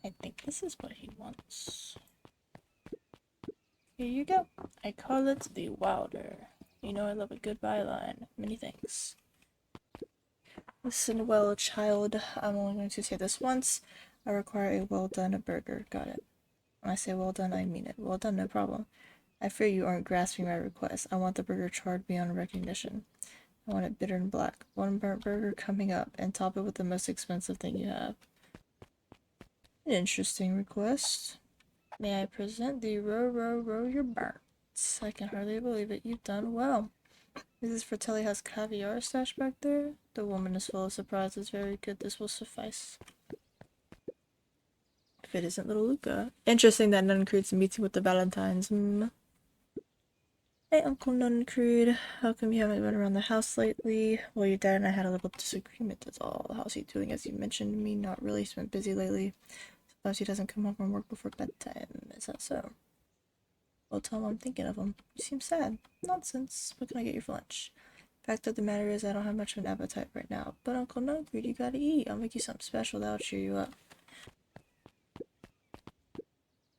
I think this is what he wants. Here you go. I call it the Wilder. You know I love a good byline. Many thanks. Listen well, child. I'm only going to say this once. I require a well-done burger. Got it. When I say well done, I mean it. Well done, no problem. I fear you aren't grasping my request. I want the burger charred beyond recognition. I want it bitter and black. One burnt burger coming up, and top it with the most expensive thing you have. An interesting request. May I present the row your burns? I can hardly believe it. You've done well. Mrs. Fratelli has caviar stashed back there. The woman is full of surprises. Very good. This will suffice. If it isn't little Luca. Interesting that none creates a meeting with the Valentines. Hey, Uncle Nun Creed. How come you haven't been around the house lately? Well, your dad and I had a little disagreement, that's all. How's he doing? As you mentioned to me, not really. He's been busy lately. Sometimes he doesn't come home from work before bedtime. Is that so? Well, tell him I'm thinking of him. You seem sad. Nonsense. What can I get you for lunch? Fact of the matter is, I don't have much of an appetite right now. But Uncle Nun Creed, you gotta eat. I'll make you something special that'll cheer you up.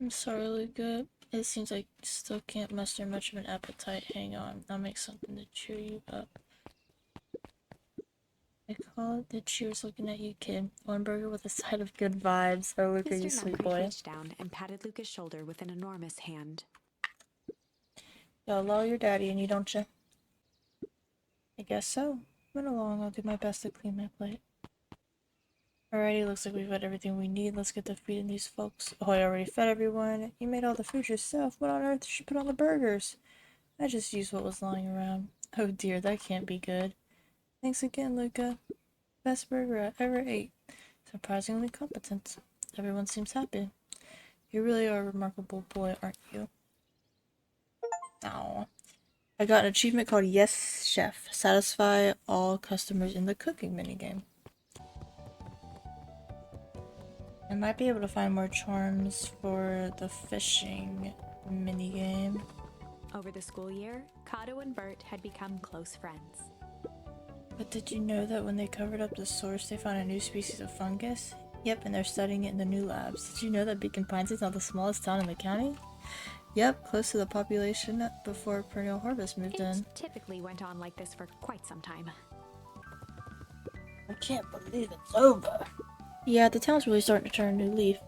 I'm sorry, Luca. It seems like you still can't muster much of an appetite. Hang on, I'll make something to cheer you up. I call it the cheers looking at you, kid. One burger with a side of good vibes. Oh, Luca, you Mr. sweet Nuncreek boy. reached down and patted Luca's shoulder with an enormous hand. Y'all love your daddy, and you don't you? I guess so. Run along, I'll do my best to clean my plate. Alrighty, looks like we've got everything we need. Let's get to feeding these folks. Oh, I already fed everyone. You made all the food yourself. What on earth did you put on the burgers? I just used what was lying around. Oh dear, that can't be good. Thanks again, Luca. Best burger I ever ate. Surprisingly competent. Everyone seems happy. You really are a remarkable boy, aren't you? Ow. I got an achievement called Yes Chef. Satisfy all customers in the cooking minigame. I might be able to find more charms for the fishing minigame. Over the school year, Kato and Bert had become close friends. But did you know that when they covered up the source, they found a new species of fungus? Yep, and they're studying it in the new labs. Did you know that Beacon Pines is now the smallest town in the county? Yep, close to the population before Perennial Harvest moved in. It typically went on like this for quite some time. I can't believe it's over. Yeah, the town's really starting to turn a new leaf.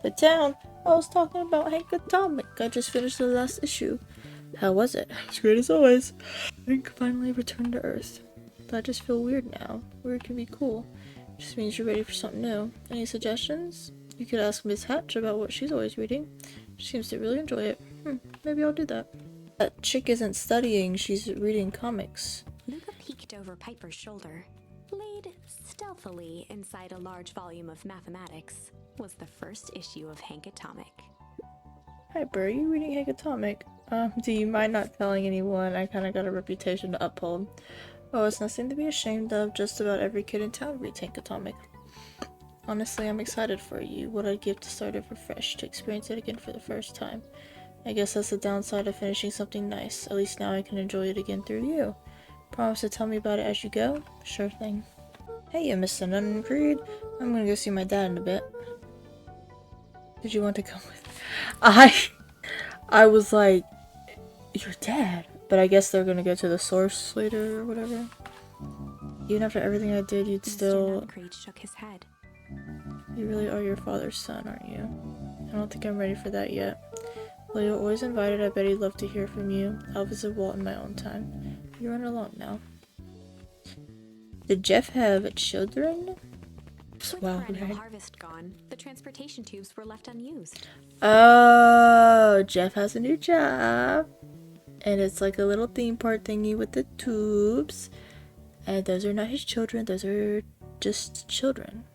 The town? I was talking about Hank Atomic. I just finished the last issue. How was it? It's great as always. Hank finally returned to Earth. But I just feel weird now. Weird can be cool. Just means you're ready for something new. Any suggestions? You could ask Miss Hatch about what she's always reading. She seems to really enjoy it. Maybe I'll do that. That chick isn't studying, she's reading comics. Luca peeked over Piper's shoulder. Laid stealthily inside a large volume of mathematics was the first issue of Hank Atomic. Piper, are you reading Hank Atomic? Do you mind not telling anyone? I kinda got a reputation to uphold. Oh, it's nothing to be ashamed of. Just about every kid in town reads Hank Atomic. Honestly, I'm excited for you. What I'd give to start over fresh, to experience it again for the first time. I guess that's the downside of finishing something nice. At least now I can enjoy it again through you. Promise to tell me about it as you go? Sure thing. Hey, Mr. Nun Creed. I'm gonna go see my dad in a bit. Did you want to come with? I was like, your dad? But I guess they're gonna go to the source later or whatever. Even after everything I did, you'd still... Mr. Nuncreed shook his head. You really are your father's son, aren't you? I don't think I'm ready for that yet. Well, you're always invited. I bet he'd love to hear from you. I'll visit Walt in my own time. You run along now. Did Jeff have children? With Wow, Perennial weird. Harvest gone, the transportation tubes were left unused. Oh, Jeff has a new job. And it's like a little theme park thingy with the tubes. And those are not his children, those are just children.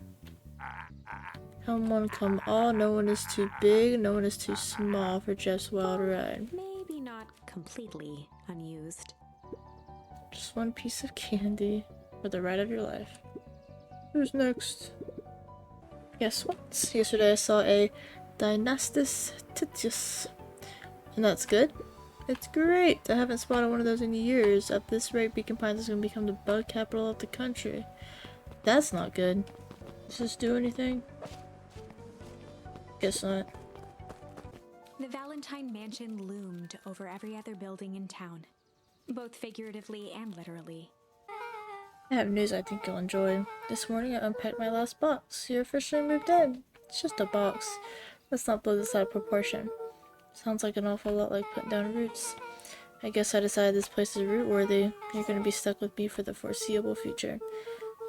Come on, come on. No one is too big, no one is too small for Jeff's wild ride. Maybe not completely unused. Just one piece of candy for the ride of your life. Who's next? Guess what? Yesterday I saw a Dynastis Titius. And that's good. It's great! I haven't spotted one of those in years. At this rate, Beacon Pines is going to become the bug capital of the country. That's not good. Does this do anything? Guess not. The Valentine Mansion loomed over every other building in town, both figuratively and literally. I have news I think you'll enjoy. This morning I unpacked my last box. You're officially moved in. It's just a box. Let's not blow this out of proportion. Sounds like an awful lot like putting down roots. I guess I decided this place is root-worthy. You're gonna be stuck with me for the foreseeable future.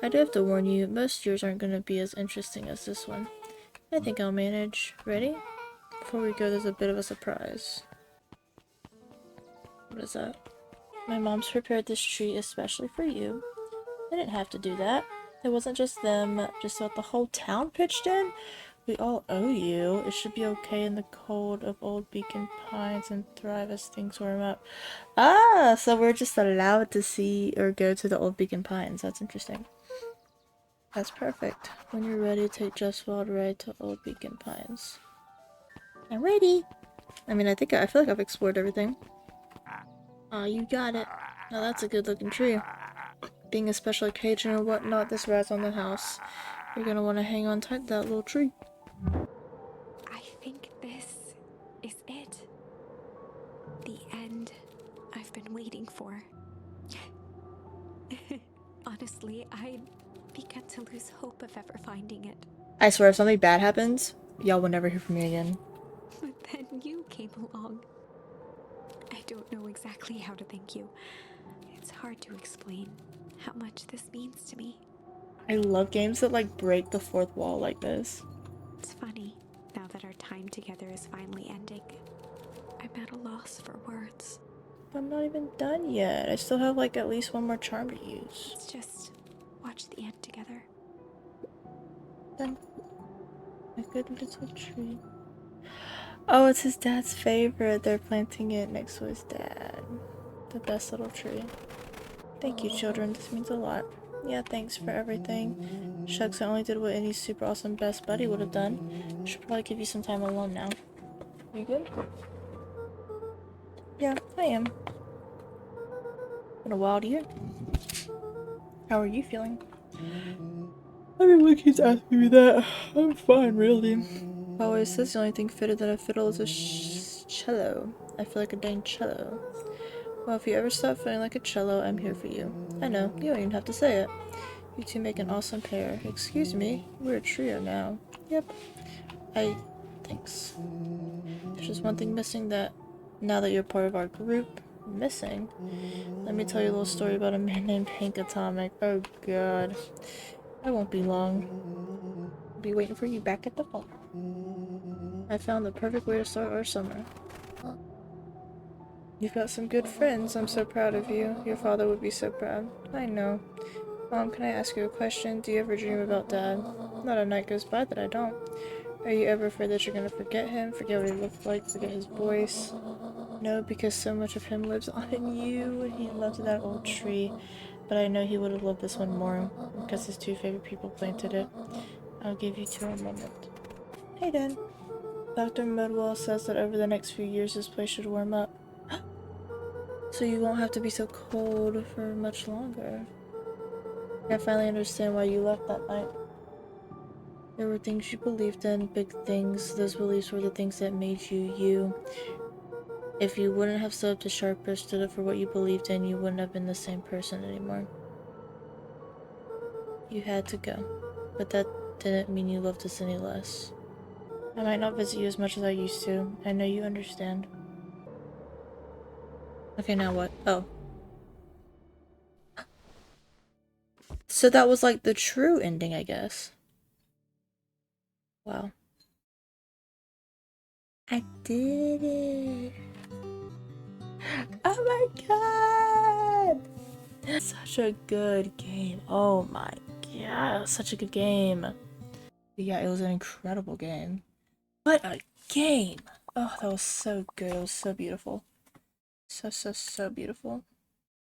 I do have to warn you, most years aren't gonna be as interesting as this one. I think I'll manage. Ready? Before we go, there's a bit of a surprise. What is that? My mom's prepared this treat especially for you. They didn't have to do that. It wasn't just them, just about the whole town pitched in. We all owe you. It should be okay in the cold of Old Beacon Pines and thrive as things warm up. Ah, so we're just allowed to see or go to the Old Beacon Pines. That's interesting. That's perfect. When you're ready, take Just Wild ride to Old Beacon Pines. I'm ready. I mean, I feel like I've explored everything. Oh, you got it. Now that's a good looking tree. Being a special occasion or whatnot, this ride's on the house. You're gonna want to hang on tight to that little tree. I think this is it. The end I've been waiting for. Honestly, I'd begun to lose hope of ever finding it. I swear, if something bad happens, y'all will never hear from me again. But then you came along. I don't know exactly how to thank you. It's hard to explain how much this means to me. I love games that like break the fourth wall like this. It's funny, now that our time together is finally ending, I'm at a loss for words. I'm not even done yet. I still have like at least one more charm to use. Let's just watch the end together. Then a good little tree. Oh, it's his dad's favorite. They're planting it next to his dad. The best little tree. Thank you, children. This means a lot. Yeah, thanks for everything. Shucks, I only did what any super awesome best buddy would have done. Should probably give you some time alone now. You good? Yeah, I am. Been a wild year. How are you feeling? Everyone keeps asking me that. I'm fine, really. Always says the only thing fitter than a fiddle is a cello. I feel like a dang cello. Well, if you ever stop feeling like a cello, I'm here for you. I know, you don't even have to say it. You two make an awesome pair. Excuse me, we're a trio now. Yep. Thanks. There's just one thing missing that, now that you're part of our group, missing. Let me tell you a little story about a man named Hank Atomic. Oh god. I won't be long. I'll be waiting for you back at the phone. I found the perfect way to start our summer. You've got some good friends. I'm so proud of you. Your father would be so proud. I know. Mom, can I ask you a question? Do you ever dream about Dad? Not a night goes by that I don't. Are you ever afraid that you're gonna forget him? Forget what he looked like? Forget his voice? No, because so much of him lives on in you, and he loved that old tree. But I know he would have loved this one more, because his two favorite people planted it. I'll give you two a moment. Hey, Dad. Dr. Mudwell says that over the next few years this place should warm up. So you won't have to be so cold for much longer. I finally understand why you left that night. There were things you believed in, big things. Those beliefs were the things that made you you. If you wouldn't have stood up to Sharper, stood up for what you believed in, you wouldn't have been the same person anymore. You had to go. But that didn't mean you loved us any less. I might not visit you as much as I used to. I know you understand. Okay, now what? Oh. So that was like the true ending, I guess. Wow. I did it. Oh my god! Such a good game. Oh my god, such a good game. Yeah, it was an incredible game. What a game! Oh, that was so good. It was so beautiful. So beautiful.